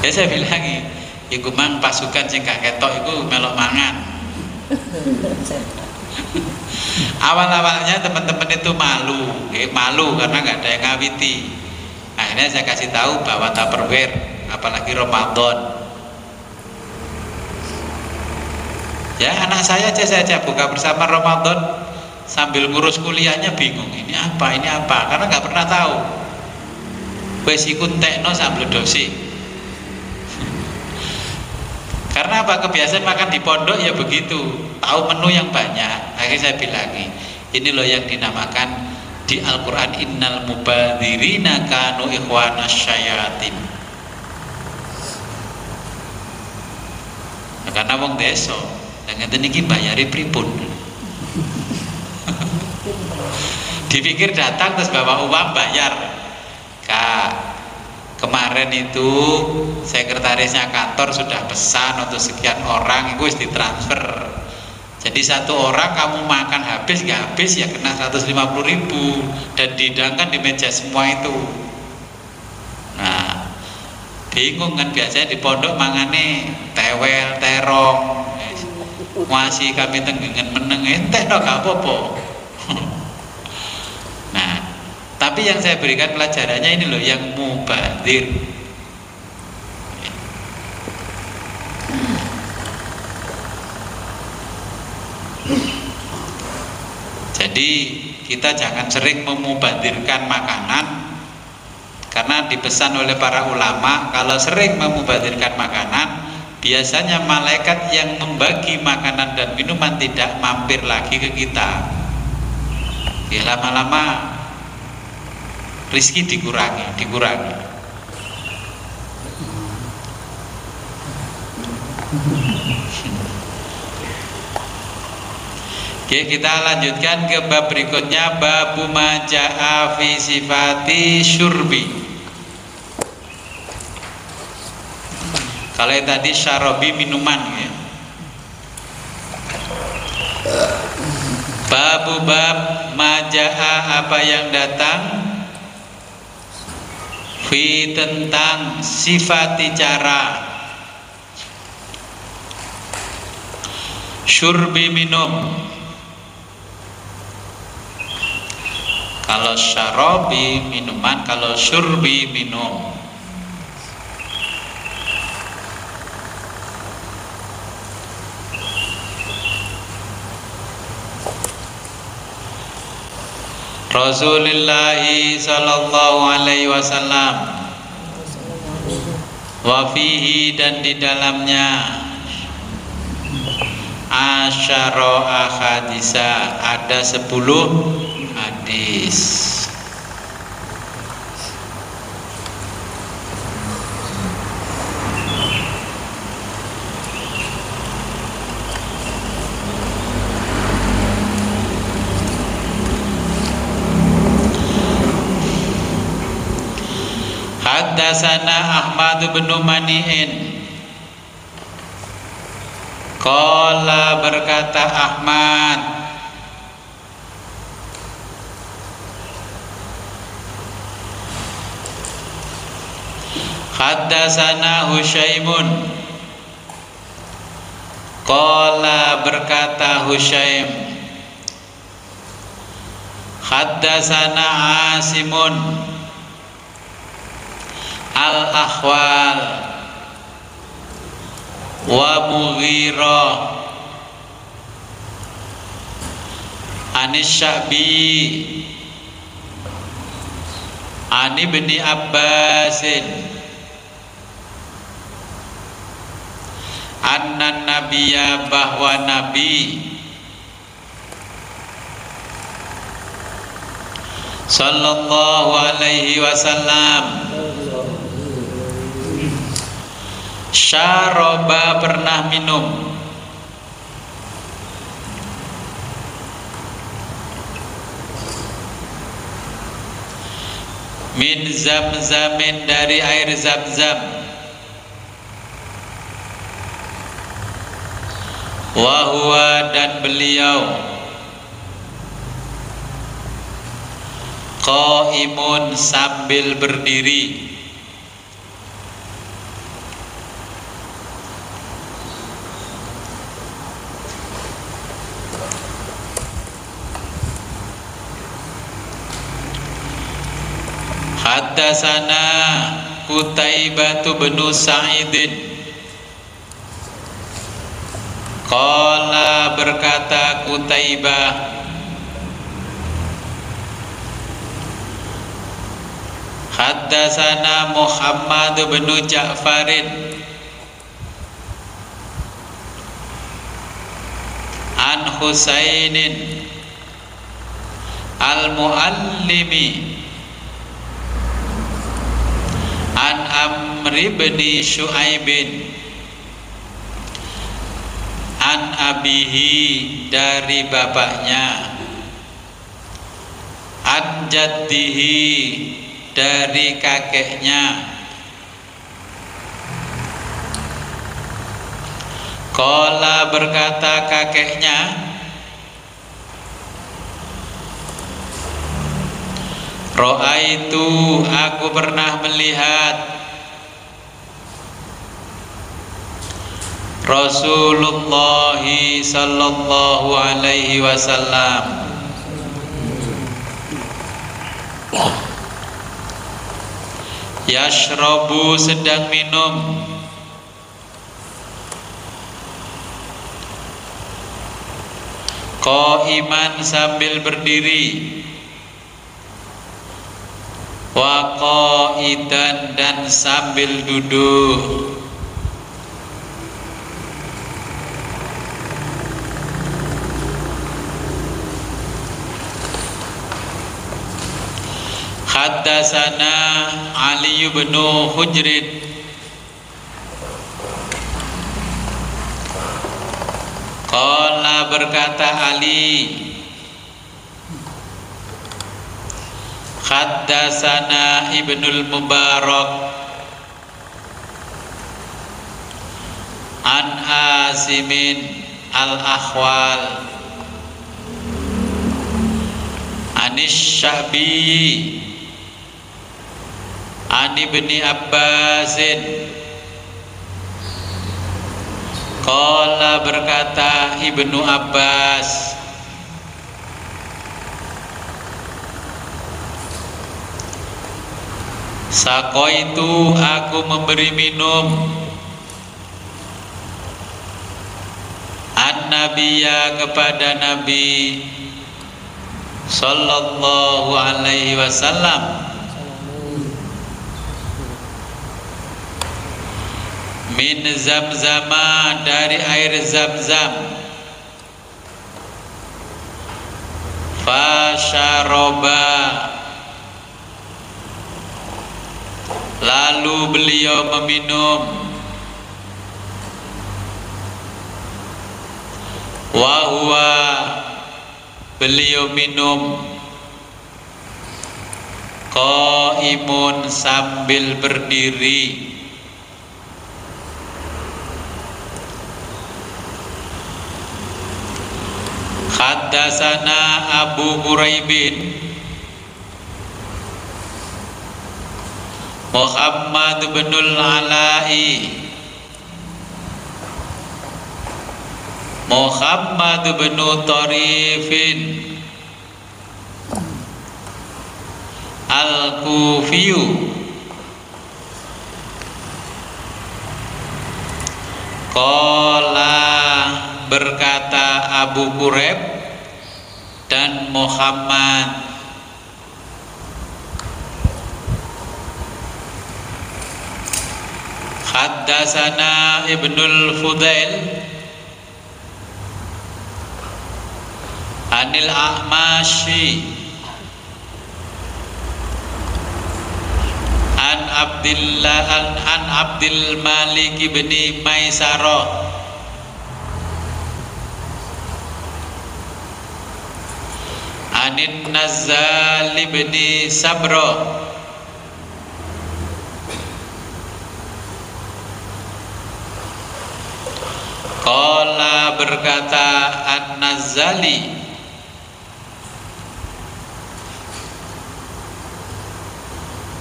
Ya saya bilangi, iku mang pasukan sing gak ketok iku melok mangan. Awal-awalnya teman-teman itu malu karena nggak ada yang ngawiti. Akhirnya saya kasih tahu bawa Tupperware, apalagi Ramadan. Ya, anak saya aja buka bersama Ramadan sambil ngurus kuliahnya bingung, ini apa, karena nggak pernah tahu. Wes ikut tekno sambil dosi. Karena apa? Kebiasaan makan di pondok ya begitu, tahu menu yang banyak. Akhirnya saya bilangi, ini loh yang dinamakan di Al-Quran innal mubadzirina kanu ikhwana syayatin. Nah, karena wong desa yang ngeten iki bayari pripun. Dipikir datang terus bawa uang bayar. Kak, kemarin itu sekretarisnya kantor sudah pesan untuk sekian orang, itu harus ditransfer. Jadi satu orang kamu makan habis nggak habis ya kena 150.000 dan dihidangkan di meja semua itu. Nah, bingung kan, biasanya di pondok mangane tewel, terong, masih kami tenggengen meneng entek no gak apa-apa. Nah, Tapi yang saya berikan pelajarannya ini loh, yang mubadir. Jadi kita jangan sering memubadirkan makanan, karena dipesan oleh para ulama kalau sering memubadirkan makanan, biasanya malaikat yang membagi makanan dan minuman tidak mampir lagi ke kita. Ya, lama-lama rezeki dikurangi. Oke, kita lanjutkan ke bab berikutnya, babu maja'a fi sifati syurbi. Kalau yang tadi syarabi minuman ya. Babu bab maja'a apa yang datang fi tentang sifati cara syurbi minum. Kalau syarabi minuman, kalau syurbi minum. Rasulullah sallallahu alaihi wasallam wa fihi, dan di dalamnya asyara ahadisa, ada 10 hadis. Haddatsana Ahmad bin Mani'in qala, berkata Ahmad, haddatsana Husyaimun qala, berkata Husyaim, haddatsana Asimun al-Ahwal wa Mughirah anis Sya'bi ani ibni Abbasin anna nabiyya, bahwa Nabi sallallahu alaihi wasallam syaraba, pernah minum, min zamzamin, dari air zamzam, wa huwa, dan beliau, qaimun, sambil berdiri. Haddatsana Qutaibah bin Sa'idin qala, berkata Qutaibah, haddatsana Muhammad bin Ja'farin an Husainin al-Muallimi an Amr bin Syu'aibin an abihi, dari bapaknya, an jaddihi, dari kakeknya, qala, berkata kakeknya, Ra'aitu, aku pernah melihat Rasulullah sallallahu alaihi wasallam Yashrabu sedang minum. Qaiman sambil berdiri. Wa qaidan dan sambil duduk. Haddatsana Ali bin Hujr qala berkata Ali, haddatsana Ibnul Mubarak an Asimin al-Akhwal Anis Sya'bi an Ibni Abbasin qala berkata Ibnu Abbas, saqaitu aku memberi minum an-nabiyya kepada Nabi sallallahu alaihi wasallam min zamzama dari air zamzam fasyaroba lalu beliau meminum wahwa beliau minum qaimun sambil berdiri. Haddatsana Abu Quraibin Muhammad bin al-Ala'i Muhammad bin Tarifin Al-Kufiyu qala berkata Abu Quraib dan Muhammad, haddatsana Ibnul Fudail anil A'mashi an Abdul Malik bin Maisarah anin Nazzal bin Sabra qala berkata An-Nazzali,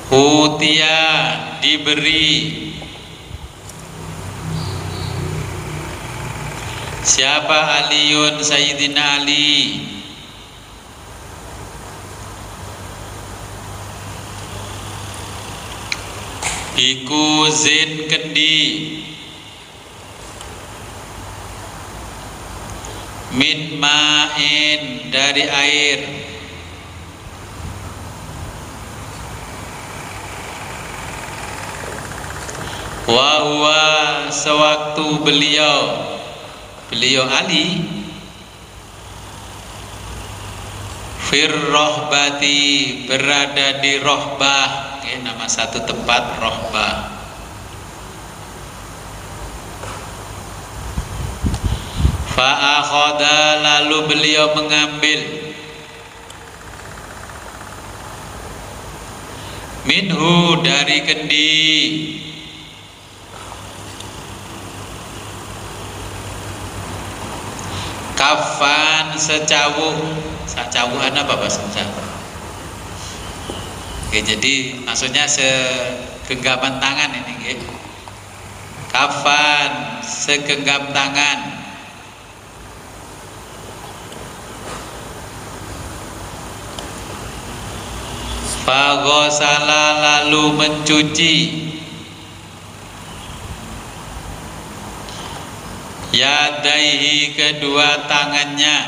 hutiya diberi siapa Aliun Sayyidina Ali bikuzin kendi min ma'in dari air wa huwa sewaktu beliau Ali fir rohbati berada di rohbah. Nama satu tempat rohbah. Fa'akhoda lalu beliau mengambil minhu dari kendi kafan secawuhan apa bahasa Indonesia? Oke, jadi maksudnya segenggaman tangan ini, oke. Kafan segenggam tangan. Faghosala lalu mencuci yadaihi kedua tangannya,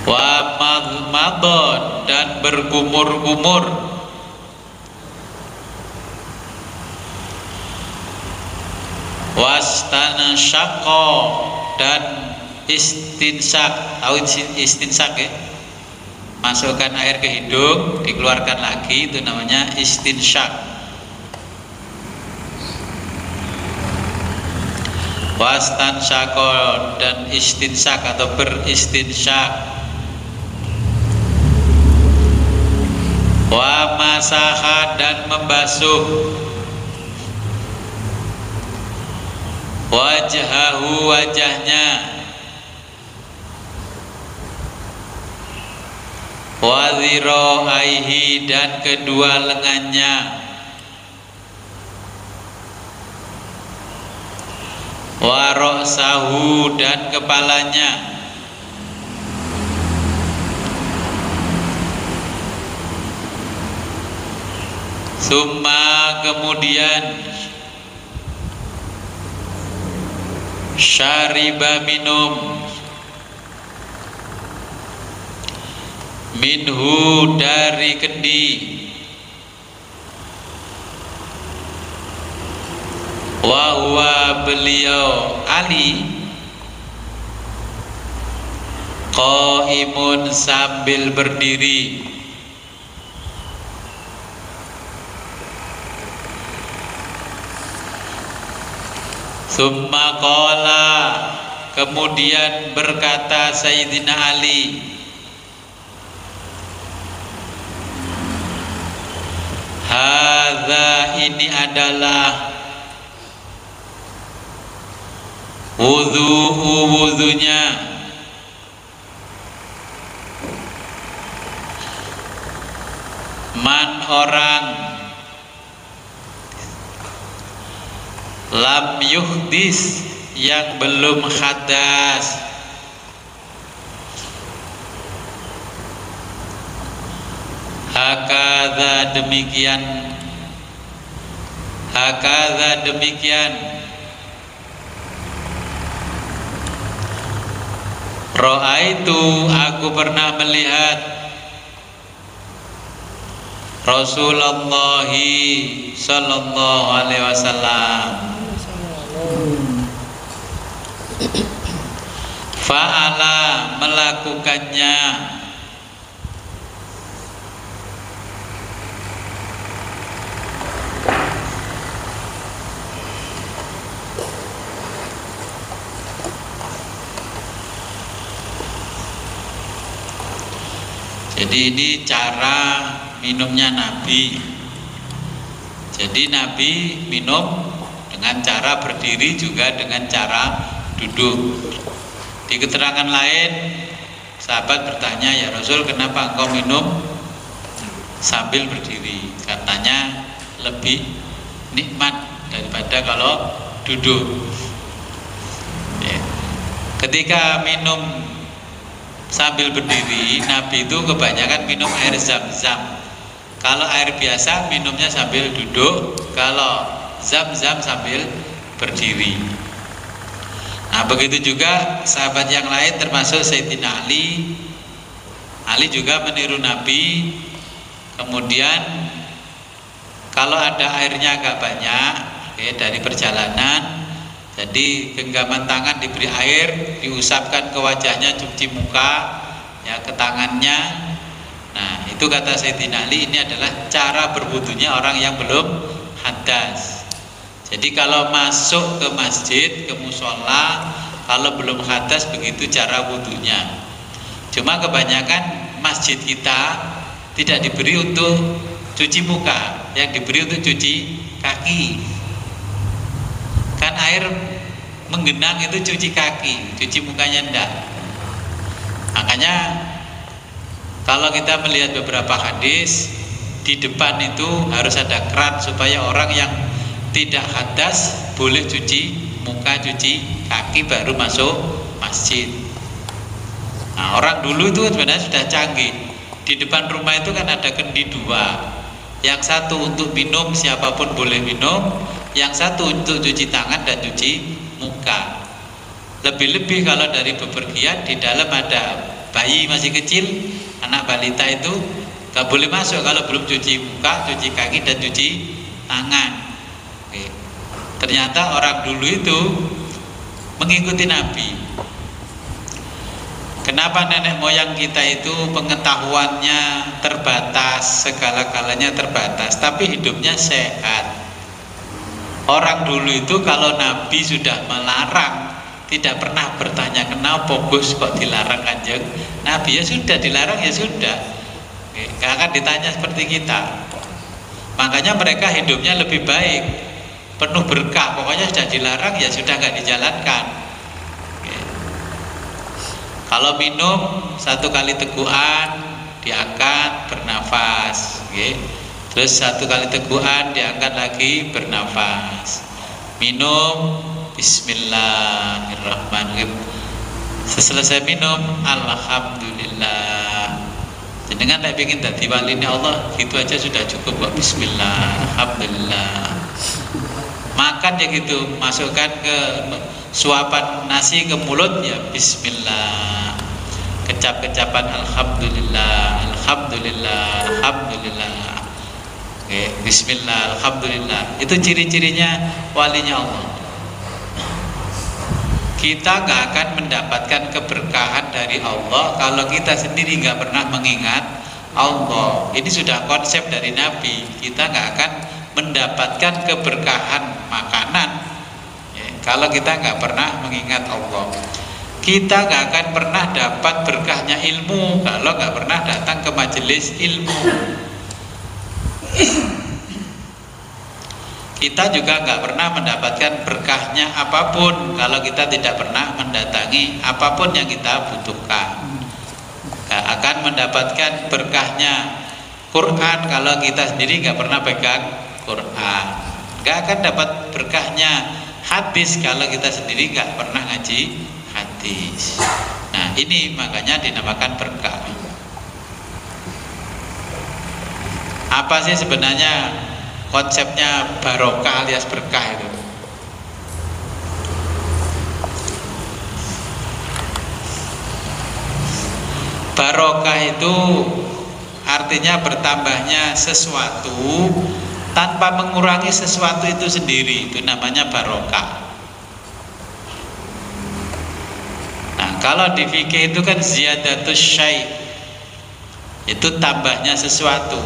wa madmadon dan berkumur-kumur, wastansyaqa dan istinsak. Tahu istinsak ya? Masukkan air ke hidung, dikeluarkan lagi, itu namanya istinsak. Wastansyaqa dan istinsak atau beristinsak. Wa masaha dan membasuh wajhahu wajahnya, wa dhira'aihi dan kedua lengannya, wa ra'sahu dan kepalanya, summa kemudian syariba minum, minhu dari kendi, wa huwa beliau Ali qaimun sambil berdiri, summa qala kemudian berkata Sayyidina Ali, hadza ini adalah wudunya, man orang lam yuhdis yang belum hadas, hakadha demikian, hakadha demikian, ra'aitu aku pernah melihat Rasulullah sallallahu alaihi wasallam fa'ala melakukannya, jadi ini cara minumnya Nabi. Jadi Nabi minum dengan cara berdiri juga dengan cara duduk. Di keterangan lain sahabat bertanya, ya Rasul, kenapa engkau minum sambil berdiri? Katanya lebih nikmat daripada kalau duduk. Ya. Ketika minum sambil berdiri, Nabi itu kebanyakan minum air zam-zam. Kalau air biasa minumnya sambil duduk, kalau zam-zam sambil berdiri. Nah begitu juga sahabat yang lain termasuk Sayyidina Ali. Ali juga meniru Nabi. Kemudian kalau ada airnya agak banyak dari perjalanan, jadi genggaman tangan diberi air, diusapkan ke wajahnya, cuci muka, ya ke tangannya. Nah itu kata Sayyidina Ali, ini adalah cara berwudunya orang yang belum hadas. Jadi kalau masuk ke masjid, ke musola, kalau belum hadas begitu cara wudunya. Cuma kebanyakan masjid kita tidak diberi untuk cuci muka, yang diberi untuk cuci kaki. Kan air menggenang itu cuci kaki, cuci mukanya enggak. Makanya kalau kita melihat beberapa hadis, di depan itu harus ada keran supaya orang yang tidak hadas boleh cuci muka, cuci kaki baru masuk masjid. Nah, orang dulu itu sebenarnya sudah canggih. Di depan rumah itu kan ada kendi dua. Yang satu untuk minum, siapapun boleh minum. Yang satu untuk cuci tangan dan cuci muka. Lebih-lebih kalau dari bepergian, di dalam ada bayi masih kecil, anak balita itu gak boleh masuk kalau belum cuci muka, cuci kaki dan cuci tangan. Oke. Ternyata orang dulu itu mengikuti Nabi. Kenapa nenek moyang kita itu pengetahuannya terbatas, segala-galanya terbatas, tapi hidupnya sehat. Orang dulu itu kalau Nabi sudah melarang, tidak pernah bertanya kenapa Gus kok dilarang Kanjeng Nabi. Ya sudah, dilarang ya sudah, nggak akan ditanya seperti kita. Makanya mereka hidupnya lebih baik, penuh berkah. Pokoknya sudah dilarang ya sudah, nggak dijalankan. Kalau minum 1 kali teguhan diangkat bernafas, terus 1 kali teguhan diangkat lagi bernafas. Minum Bismillahirrahmanirrahim. Seselesai minum Alhamdulillah. Jangan tak ingin dadi wali ini Allah, gitu aja sudah cukup kok. Bismillah, Alhamdulillah. Makan ya gitu, masukkan ke suapan nasi ke mulut ya Bismillah. Kecap-kecapan Alhamdulillah, Alhamdulillah, Alhamdulillah. Oke, Bismillah, Alhamdulillah. Itu ciri-cirinya walinya Allah. Kita gak akan mendapatkan keberkahan dari Allah kalau kita sendiri gak pernah mengingat Allah. Ini sudah konsep dari Nabi. Kita gak akan mendapatkan keberkahan makanan kalau kita nggak pernah mengingat Allah. Kita nggak akan pernah dapat berkahnya ilmu kalau nggak pernah datang ke majelis ilmu. Kita juga nggak pernah mendapatkan berkahnya apapun kalau kita tidak pernah mendatangi apapun yang kita butuhkan. Nggak akan mendapatkan berkahnya Quran kalau kita sendiri nggak pernah pegang Quran. Nggak akan dapat berkahnya hadis kalau kita sendiri nggak pernah ngaji hadis. Nah, ini makanya dinamakan berkah. Apa sih sebenarnya konsepnya barokah alias berkah itu? Barokah itu artinya bertambahnya sesuatu tanpa mengurangi sesuatu itu sendiri, itu namanya barokah. Nah, kalau di fikih itu kan ziyadatus syai', itu tambahnya sesuatu.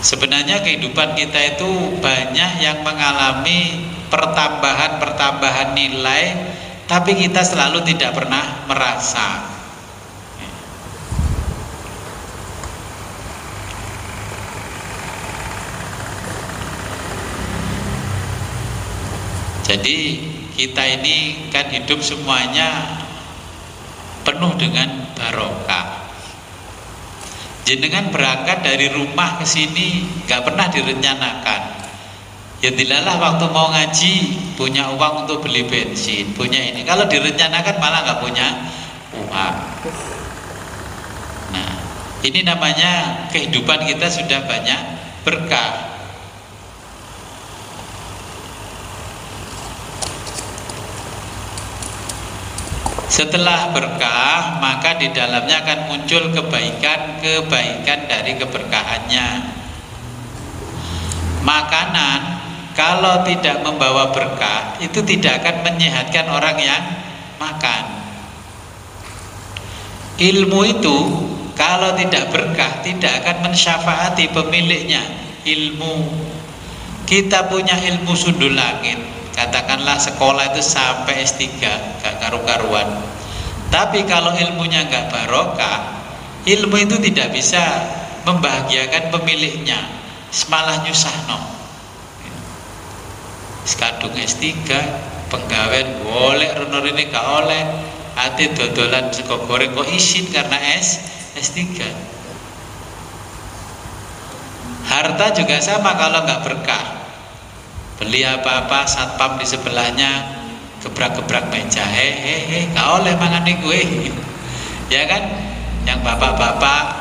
Sebenarnya kehidupan kita itu banyak yang mengalami pertambahan nilai, tapi kita selalu tidak pernah merasa. Jadi kita ini kan hidup semuanya penuh dengan barokah. Jenengan berangkat dari rumah ke sini gak pernah direncanakan. Ya dilalah waktu mau ngaji punya uang untuk beli bensin, punya ini. Kalau direncanakan malah gak punya uang. Nah, ini namanya kehidupan kita sudah banyak berkah. Setelah berkah, maka di dalamnya akan muncul kebaikan-kebaikan dari keberkahannya. Makanan kalau tidak membawa berkah, itu tidak akan menyehatkan orang yang makan. Ilmu itu kalau tidak berkah, tidak akan mensyafaati pemiliknya. Ilmu, kita punya ilmu sundul langit, katakanlah sekolah itu sampai S3, gak karu-karuan. Tapi kalau ilmunya gak barokah, ilmu itu tidak bisa membahagiakan pemiliknya, malah nyusahno. Sekadung S3, penggawean boleh, renor ini gak oleh, hati dodolan sego goreng kok isin karena S3. Harta juga sama kalau gak berkah. Beli apa-apa, satpam di sebelahnya gebrak-gebrak meja, gak oleh mangan gue. Ya kan, yang bapak-bapak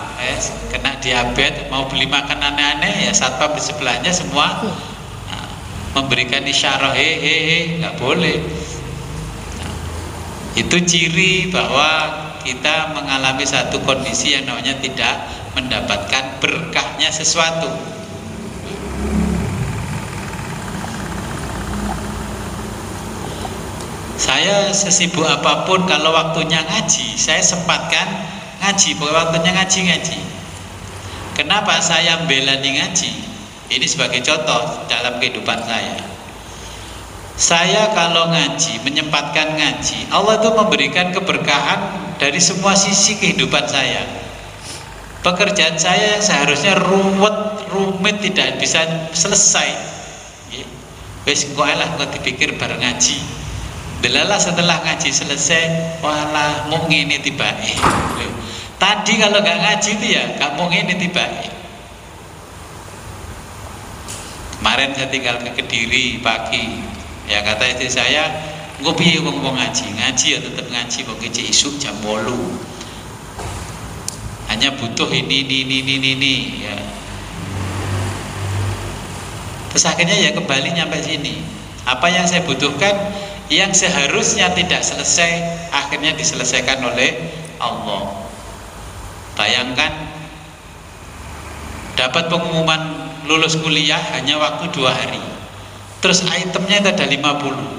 kena diabetes mau beli makan aneh-aneh, ya satpam di sebelahnya semua memberikan isyarat, nggak boleh. Itu ciri bahwa kita mengalami satu kondisi yang namanya tidak mendapatkan berkahnya sesuatu. Saya sesibuk apapun, kalau waktunya ngaji, saya sempatkan ngaji, pokoknya waktunya ngaji. Kenapa saya bela ngaji? Ini sebagai contoh dalam kehidupan saya. Saya kalau ngaji, menyempatkan ngaji, Allah itu memberikan keberkahan dari semua sisi kehidupan saya. Pekerjaan saya yang seharusnya rumit tidak bisa selesai. Wes kok lah kok dipikir bareng ngaji. Delalah setelah ngaji selesai, walah mau ngene tibae. Tadi kalau nggak ngaji itu ya nggak mau ngene tibae. Kemarin saya tinggal ke Kediri pagi, ya kata istri saya, gue piye wong ngaji ya tetap ngaji, pokoknya isuk jam 8. Hanya butuh ini, ya. Terus akhirnya ya kembali nyampe sini. Apa yang saya butuhkan, yang seharusnya tidak selesai, akhirnya diselesaikan oleh Allah. Bayangkan dapat pengumuman lulus kuliah hanya waktu 2 hari, terus itemnya itu ada 50.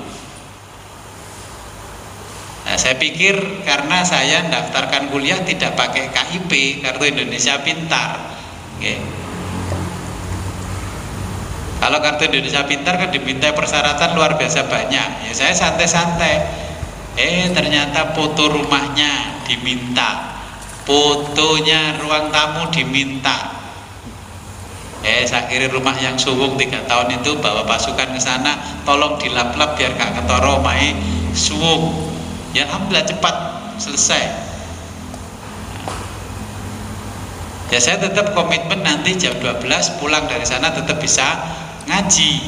Nah, saya pikir karena saya daftarkan kuliah tidak pakai KIP, Kartu Indonesia Pintar. Kalau Kartu Indonesia Pintar kan diminta persyaratan luar biasa banyak. Ya saya santai-santai. Ternyata foto rumahnya diminta, fotonya ruang tamu diminta. Saya kira rumah yang suwung 3 tahun itu bawa pasukan ke sana, tolong dilap-lap biar gak ketoro mai suwung. Ya alhamdulillah cepat selesai. Ya saya tetap komitmen nanti jam 12 pulang dari sana tetap bisa ngaji.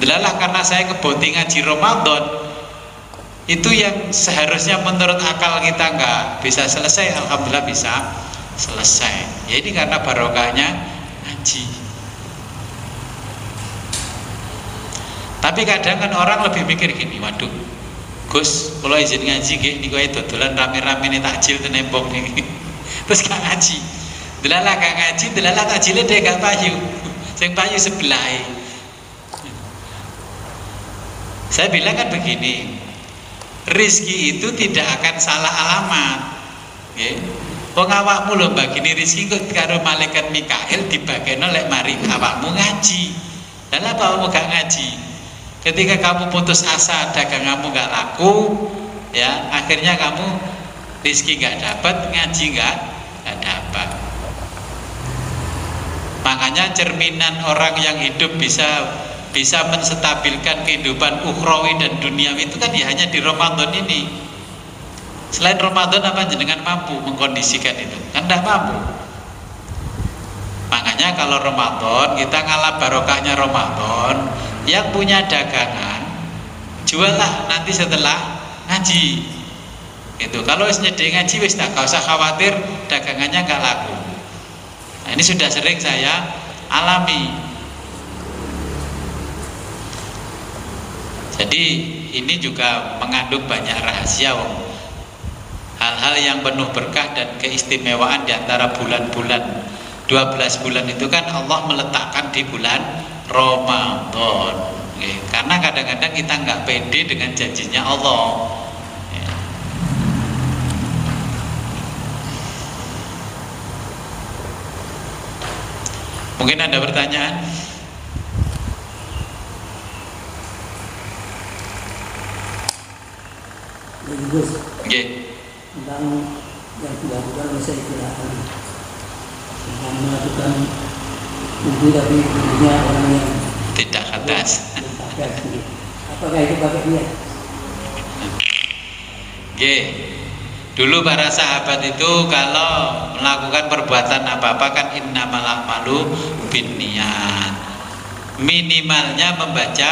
Delalah karena saya keboti ngaji Ramadan, itu yang seharusnya menurut akal kita nggak bisa selesai, alhamdulillah bisa selesai. Ya ini karena barokahnya ngaji. Tapi kadang kan orang lebih mikir gini, waduh Gus, kalau izin ngaji gini gue dodolan rame-rame nih takjil tenembong nih terus gak ngaji. Delalah gak ngaji, delalah takjilnya dia gak payu, yang payu sebelah. Saya bilang kan begini, rizki itu tidak akan salah alamat. Wong awakmu lho bagini rizki kok karo malaikat Mikail dibageno lek mari awakmu ngaji. Dan apa awakmu gak ngaji? Ketika kamu putus asa daganganmu gak laku, ya akhirnya kamu rizki gak dapat, ngaji gak dapat. Makanya cerminan orang yang hidup bisa menstabilkan kehidupan ukhrawi dan duniawi itu kan ya hanya di Ramadan ini. Selain Ramadan apa jenengan mampu mengkondisikan itu? Kan tidak mampu. Makanya kalau Ramadan kita ngalah barokahnya Ramadan, yang punya dagangan juallah nanti setelah ngaji. Itu kalau wis nyedhe ngaji wis tak usah khawatir dagangannya nggak laku. Nah, ini sudah sering saya alami. Jadi ini juga mengandung banyak rahasia, hal-hal yang penuh berkah dan keistimewaan di antara bulan-bulan. 12 bulan itu kan Allah meletakkan di bulan Ramadan. Karena kadang-kadang kita nggak pede dengan janjinya Allah. Mungkin ada pertanyaan? Gus, tentang yang dilakukan oleh saya kira-kira tentang melakukan wudhu tapi wudhunya orang yang tidak hadas. Apakah itu pakai niat? Dulu para sahabat itu kalau melakukan perbuatan apa-apa kan innamal a'malu binniyat. Minimalnya membaca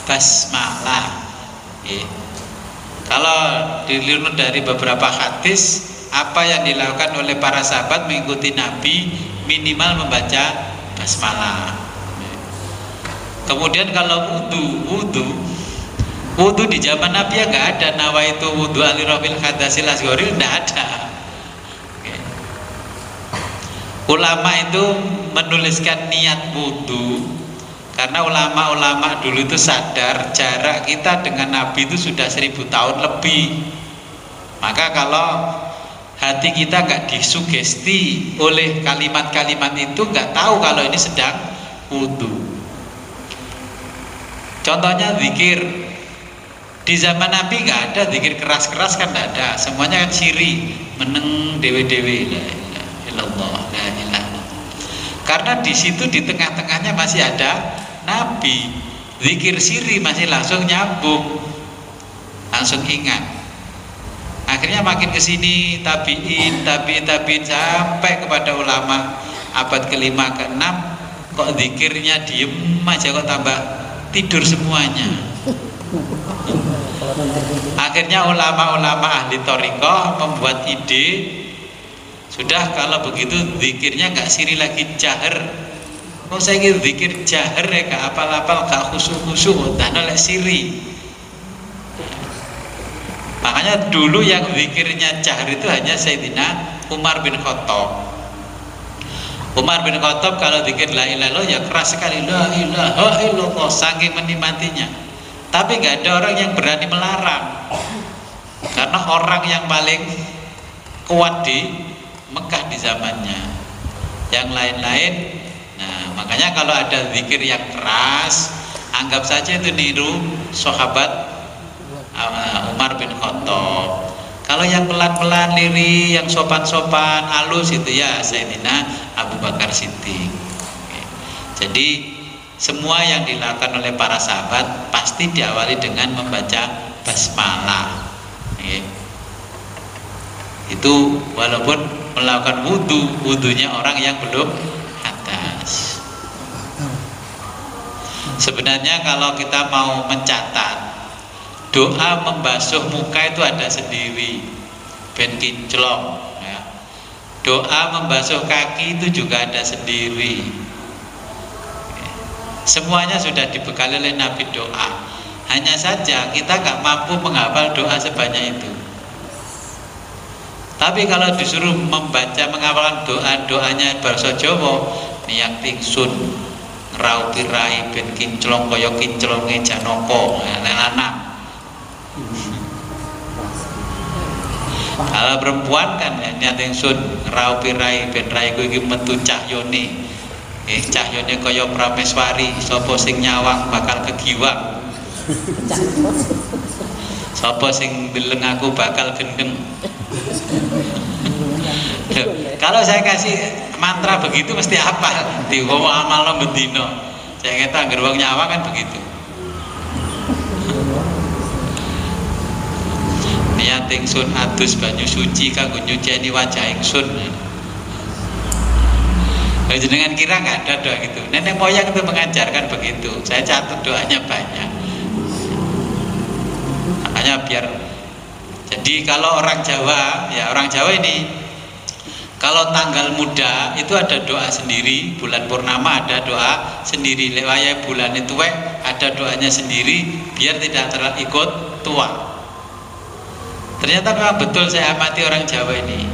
basmalah. Kalau dilihat dari beberapa hadis, apa yang dilakukan oleh para sahabat mengikuti Nabi minimal membaca basmalah. Kemudian kalau wudhu di zaman Nabi ya nggak ada nawaitu wudhu alirofil hadasil asghori, nggak ada. Ulama itu menuliskan niat wudhu karena ulama-ulama dulu itu sadar jarak kita dengan Nabi itu sudah 1000 tahun lebih. Maka kalau hati kita nggak disugesti oleh kalimat-kalimat itu, nggak tahu kalau ini sedang wudhu. Contohnya zikir di zaman Nabi nggak ada zikir keras-keras, kan nggak ada, semuanya kan siri, meneng dewe-dewe, la ilaha illallah, la ilaha illallah. Karena di situ di tengah-tengahnya masih ada Nabi, zikir siri masih langsung nyambung, langsung ingat. Akhirnya makin kesini tabiin sampai kepada ulama abad ke-5 ke-6, kok zikirnya diem aja, kok tambah tidur semuanya. Akhirnya ulama-ulama ahli thariqah membuat ide, sudah kalau begitu zikirnya nggak siri lagi, jahar. Kok saya ingin zikir jahar ya, gak apal-apal, gak khusyuk-khusyuk, dan oleh siri. Makanya dulu yang zikirnya jahar itu hanya Sayyidina Umar bin Khattab. Umar bin Khattab kalau zikir la ilaha illallah ya keras sekali, la ilaha illallah, saking menikmatinya. Tapi nggak ada orang yang berani melarang, karena orang yang paling kuat di Mekah di zamannya. Yang lain-lain, nah makanya kalau ada zikir yang keras, anggap saja itu niru sahabat Umar bin Khattab. Kalau yang pelan-pelan, lirih, yang sopan-sopan, halus itu ya Sayyidina Abu Bakar Siddiq. Jadi semua yang dilakukan oleh para sahabat pasti diawali dengan membaca basmalah. Itu walaupun melakukan wudhunya orang yang belum hadas. Sebenarnya kalau kita mau mencatat, doa membasuh muka itu ada sendiri, ben kinclong ya. Doa membasuh kaki itu juga ada sendiri. Semuanya sudah dibekali oleh Nabi doa. Hanya saja kita nggak mampu menghafal doa sebanyak itu. Tapi kalau disuruh membaca menghafalkan doanya bahasa Jawa, niat ingsun ngraupi rai ben kinclong kaya kinclonge Janaka, lanang. Kalau perempuan kan ya, niat ingsun ngraupi rai ben raiku iki metu cahyone. Cahyone kaya prameswari, sapa sing nyawang bakal kegiwang. Sapa sing ndeleng aku bakal gendeng. Kalau saya kasih mantra begitu mesti hafal, diwowo amal bendino. Saya kata anggere wong nyawang kan begitu. Niat ingsun adus banyu suci kanggo nyuceni wajah ingsun. Jenengan kira nggak ada doa gitu? Nenek moyang itu mengajarkan begitu. Saya catat doanya banyak. Makanya biar. Jadi kalau orang Jawa, ya orang Jawa ini, kalau tanggal muda itu ada doa sendiri, bulan purnama ada doa sendiri, lewaya bulan itu ada doanya sendiri, biar tidak ikut tua. Ternyata memang betul saya amati orang Jawa ini.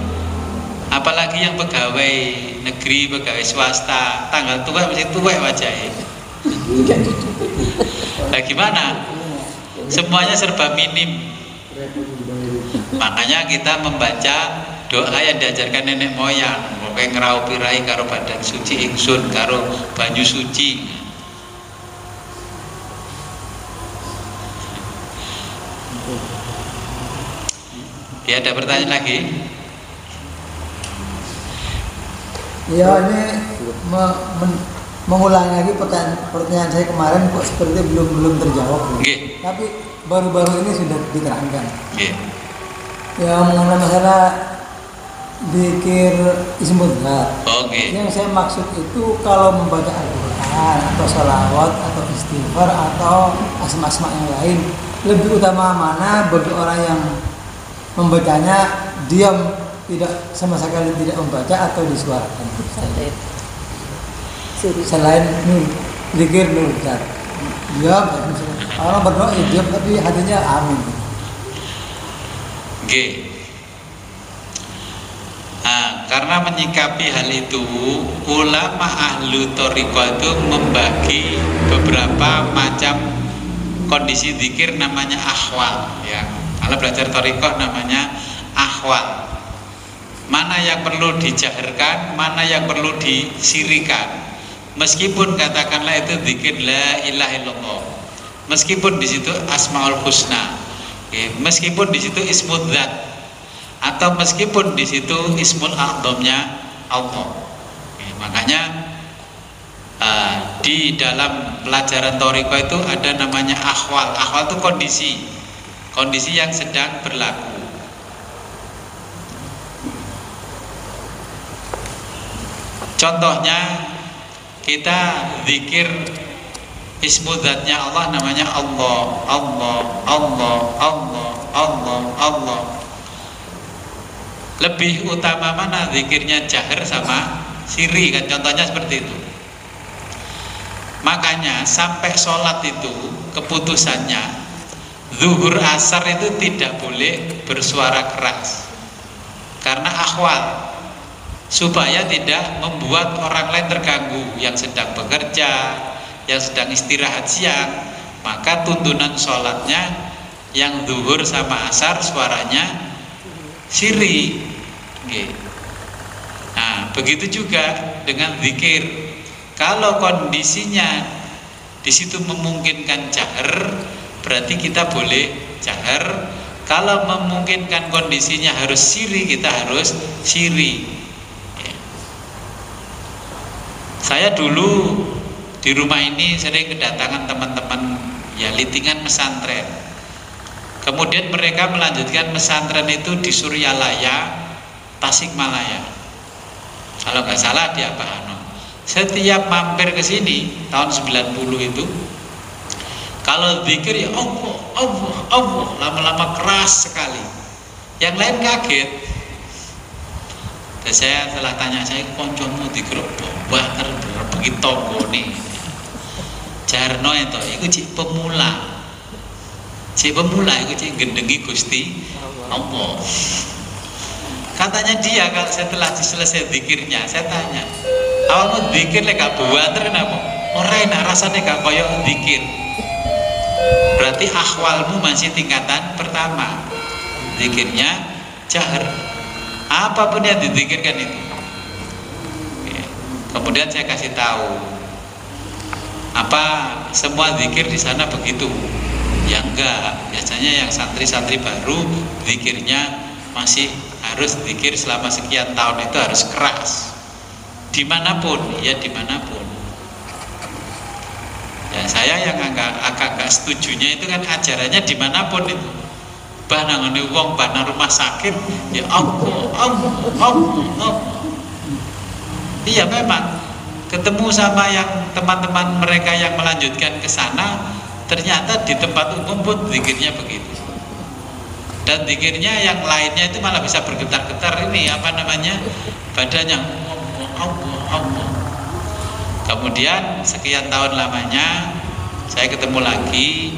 Apalagi yang pegawai negeri, pegawai swasta, tanggal tua mesti tua wajahnya. Nah gimana? Semuanya serba minim. Makanya kita membaca doa yang diajarkan nenek moyang, pokoknya ngeraupi rai karo badan suci ingsun karo banyu suci. Ya, ada pertanyaan lagi? Ya, ini mengulang lagi pertanyaan saya kemarin, kok seperti belum terjawab. Okay. Tapi baru-baru ini sudah diterangkan. Okay. Ya, mengenai masalah zikir ismul zat. Okay. Yang saya maksud itu kalau membaca Al-Quran atau salawat atau istighfar atau asma-asma yang lain, lebih utama mana bagi orang yang membacanya diam, tidak sama sekali tidak membaca, atau disuarakan? Selain zikir nur zat, diam, orang berdoa ya diam tapi hatinya amin. G. Nah, karena menyikapi hal itu, ulama ahlu thariqah itu membagi beberapa macam kondisi zikir, namanya ahwal. Ya, kalau belajar thariqah namanya ahwal. Mana yang perlu dijaharkan, mana yang perlu disirikan. Meskipun katakanlah itu zikir la ilaha illallah, meskipun di situ asmaul husna, meskipun di situ ismul dzat, atau meskipun di situ ismul a'dhamnya Allah. Makanya di dalam pelajaran thariqah itu ada namanya ahwal. Ahwal itu kondisi yang sedang berlaku. Contohnya kita zikir ismu dzatnya Allah, namanya Allah, Allah, Allah, Allah, Allah, Allah. Lebih utama mana zikirnya jahar sama siri, kan contohnya seperti itu. Makanya sampai sholat itu keputusannya zuhur asar itu tidak boleh bersuara keras, karena ahwal, supaya tidak membuat orang lain terganggu yang sedang bekerja, yang sedang istirahat siang. Maka tuntunan sholatnya yang zuhur sama asar suaranya siri. Nah, begitu juga dengan zikir. Kalau kondisinya di situ memungkinkan jahar, berarti kita boleh jahar. Kalau memungkinkan kondisinya harus siri, kita harus siri. Saya dulu di rumah ini sering kedatangan teman-teman ya litingan pesantren. Kemudian mereka melanjutkan pesantren itu di Suryalaya, Tasikmalaya. Kalau nggak salah di Abahano. Setiap mampir ke sini tahun 90 itu, kalau zikir ya Allah, Allah, Allah, lama-lama keras sekali. Yang lain kaget. Dan saya telah tanya, saya koncomu zikir banter begitu nih. Jarno itu cik pemula. Cik pemula itu cik gendengi Gusti Allah. Katanya dia kalau setelah selesai zikirnya, saya tanya, awalmu zikir lek gak banter kenapa? Ora enak rasanya gak koyo zikir. Berarti ahwalmu masih tingkatan pertama. Zikirnya jahar. Apapun yang dizikirkan itu. Kemudian saya kasih tahu, apa semua zikir di sana begitu? Ya enggak. Biasanya yang santri-santri baru zikirnya masih harus zikir selama sekian tahun itu harus keras. Dimanapun, ya dimanapun. Ya saya yang agak setujunya itu kan ajarannya dimanapun itu. Bahkan ngene wong bahkan rumah sakit, ya Allah, Allah, Allah, Allah. Iya memang ketemu sama yang teman-teman mereka yang melanjutkan ke sana, ternyata di tempat umum pun zikirnya begitu. Dan zikirnya yang lainnya itu malah bisa bergetar-getar ini apa namanya badannya Allah, Allah, Allah. Kemudian sekian tahun lamanya saya ketemu lagi.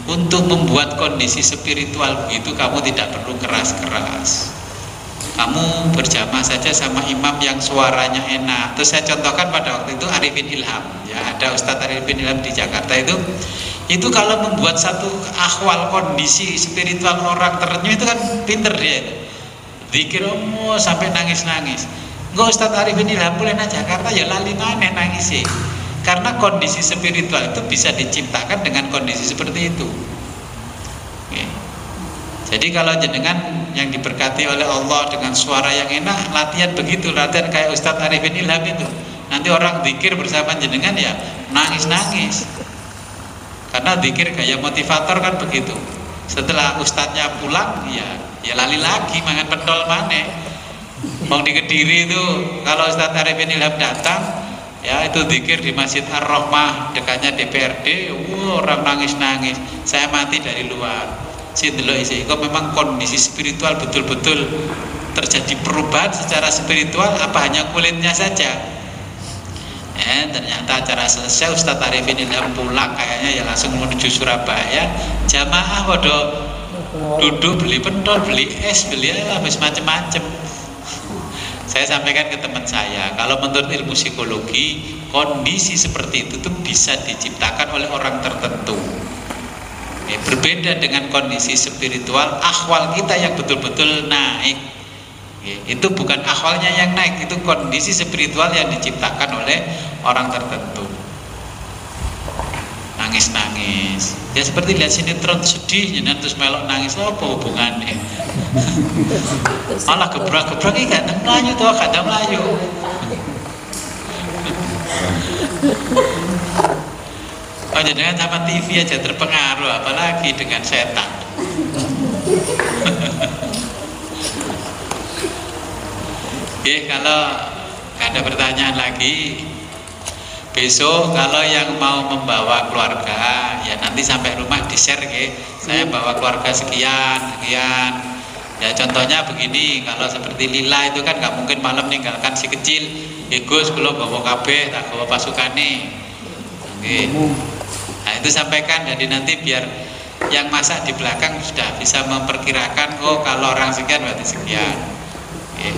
Untuk membuat kondisi spiritual begitu kamu tidak perlu keras-keras. Kamu berjamaah saja sama imam yang suaranya enak. Terus saya contohkan pada waktu itu Arifin Ilham. Ya, ada Ustadz Arifin Ilham di Jakarta itu kalau membuat satu ahwal kondisi spiritual orang terenyuh itu kan pinter dia itu. Zikir sampai nangis-nangis. Enggak, Ustadz Arifin Ilham boleh nang Jakarta ya lali maneh nangis sih. Karena kondisi spiritual itu bisa diciptakan dengan kondisi seperti itu. Oke. Jadi kalau jenengan yang diberkati oleh Allah dengan suara yang enak, latihan begitu, latihan kayak Ustadz Arifin Ilham itu. Nanti orang zikir bersama jenengan ya nangis-nangis. Karena zikir gaya motivator kan begitu. Setelah ustadznya pulang, ya lali lagi mangan pentol maneh. Mau di Kediri itu kalau Ustadz Arifin Ilham datang, Ya, itu zikir di Masjid Ar-Rahmah dekatnya DPRD. Orang nangis-nangis. Saya mati dari luar. Sindelok isi. Kok memang kondisi spiritual betul-betul terjadi perubahan secara spiritual, apa hanya kulitnya saja? Ternyata acara selesai, Ustadz Arifin Ilham pulang kayaknya ya langsung menuju Surabaya. Jamaah waduh duduk beli pentol, beli es, beli habis macem-macem. Saya sampaikan ke teman saya, kalau menurut ilmu psikologi, kondisi seperti itu tuh bisa diciptakan oleh orang tertentu. Berbeda dengan kondisi spiritual, akhwal kita yang betul-betul naik. Itu bukan akhwalnya yang naik, itu kondisi spiritual yang diciptakan oleh orang tertentu. Nangis-nangis. Ya seperti lihat sinetron sedih, terus melok nangis, apa hubungannya? Malah gebrak-gebrak ini gak melayu tuh, gak melayu. Oh, jangan sama TV aja terpengaruh, apalagi dengan setan. Oke, kalau gak ada pertanyaan lagi, besok kalau yang mau membawa keluarga, ya nanti sampai rumah di-share ya. Saya bawa keluarga sekian. Ya contohnya begini, kalau seperti Lila itu kan nggak mungkin malam ninggalkan si kecil. Gus belum bawa KB, tak bawa pasukane. Oke. Nah itu sampaikan, jadi nanti biar yang masak di belakang sudah bisa memperkirakan, oh kalau orang sekian berarti sekian. Oke.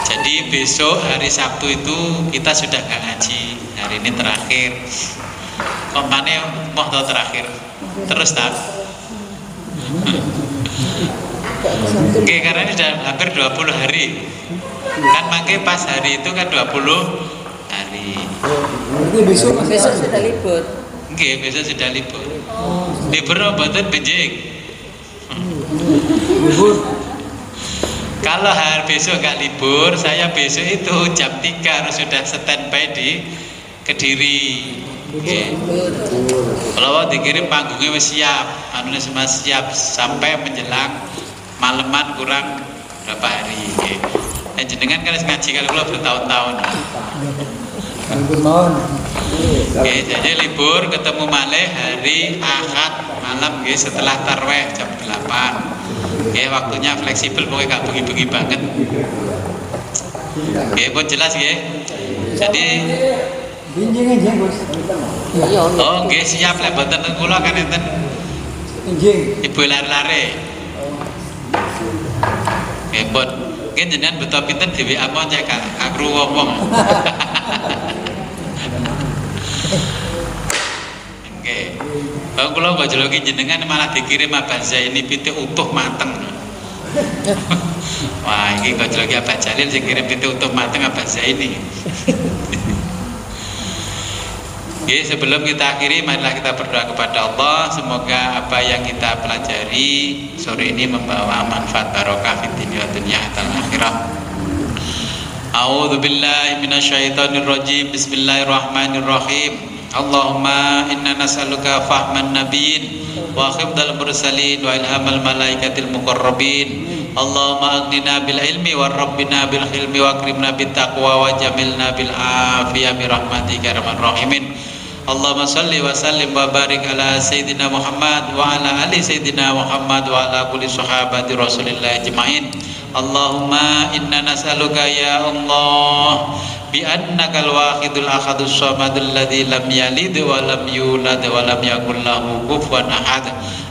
Jadi besok hari Sabtu itu kita sudah nggak ngaji, hari ini terakhir. Kompane mau tahu terakhir, terus tak? Oke, karena ini sudah hampir 20 hari. Kan makai pas hari itu kan 20 hari. Berarti besok sudah libur. Oke, besok sudah libur. Libur obatin benjing. libur. Kalau hari besok nggak libur, saya besok itu jam 3 harus sudah standby di Kediri. Okay. Kalau dikirim panggungnya wis siap, anunya semua siap sampai menjelang malaman kurang berapa hari. Okay. Jenengan kan ngaji kalau bertahun-tahun. Libur mohon. Okay, jadi libur ketemu malih hari Ahad malam setelah tarweh jam 8. Waktunya fleksibel, pokoknya gak bengi-bengi banget. Pun jelas Jadi Binjing aja, Bos. oh siap lah boten kula kan enten Binjing. ibu lare-lare. Pun mungkin jenengan beto pinten di WA mon cek kru wong. Oke. Bang kula kok jeloki jenengan malah dikirim Abah Zaini pitik utuh mateng. Wah, ini kok jeloki Abah Jalil sing kirim pitik utuh mateng Abah Zaini. Oke, sebelum kita akhiri, marilah kita berdoa kepada Allah. Semoga apa yang kita pelajari sore ini membawa manfaat barokah di dunia dan akhirat. A'udzu billahi minasyaitonir rajim. Bismillahirrahmanirrahim. Allahumma inna nas'aluka fahman nabiyyin wa khifdal mursalin wa ilhamal malaikatil muqarrabin. Allahumma aghnina bil ilmi wa rabbina bil hilmi wa akrimna bit taqwa wa jamilna bil afiyah bi rahmatika ya arhamar rahimin. Allahumma salli wa sallim wa barik ala sayyidina Muhammad wa ala ali sayyidina Muhammad wa ala kulli sahabati Rasulillah ajma'in. Allahumma inna nas'aluka ya Allah bi annakal wahidul ahadus samadul ladzi lam yalid wa lam yulad wa lam yakul lahu kufuwan ahad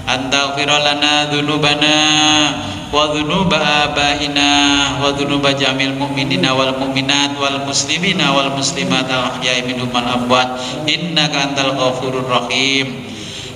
an taghfir lana dzunubana wa dzunuba abaina wa dzunuba jamil mu'minina wal mu'minat wal muslimina wal muslimat al ahya'i minhum wal amwat innaka antal ghafurur rahim.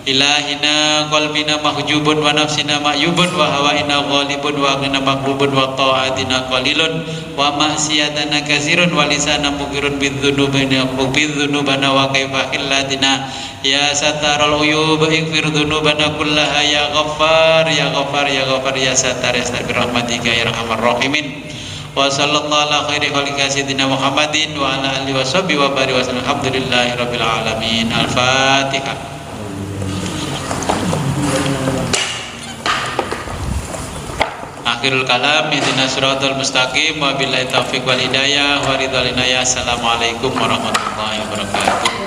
Ilahina qalbina mahjubun wa nafsina ma'yubun wa hawaina ghalibun wa aghnina maqlubun wa ta'atina qalilun wa ma'siyatana katsirun wa lisana mukirun bidzunubana wa kaifa illatina ya satarul uyub ighfir dzunubana kullaha ya ghaffar ya ghaffar ya ghaffar ya satar ya satar birahmatika ya arhamar rahimin. Wa sallallahu ala khairi khalqi sayyidina Muhammadin wa ala alihi washabihi wa barik wa sallam. Alhamdulillahirabbil alamin. Al-Fatihah. Akhirul kalam, ihdinas siratal mustaqim, wabillahi taufiq wal hidayah, wa ridwal inayah. Assalamualaikum warahmatullahi wabarakatuh.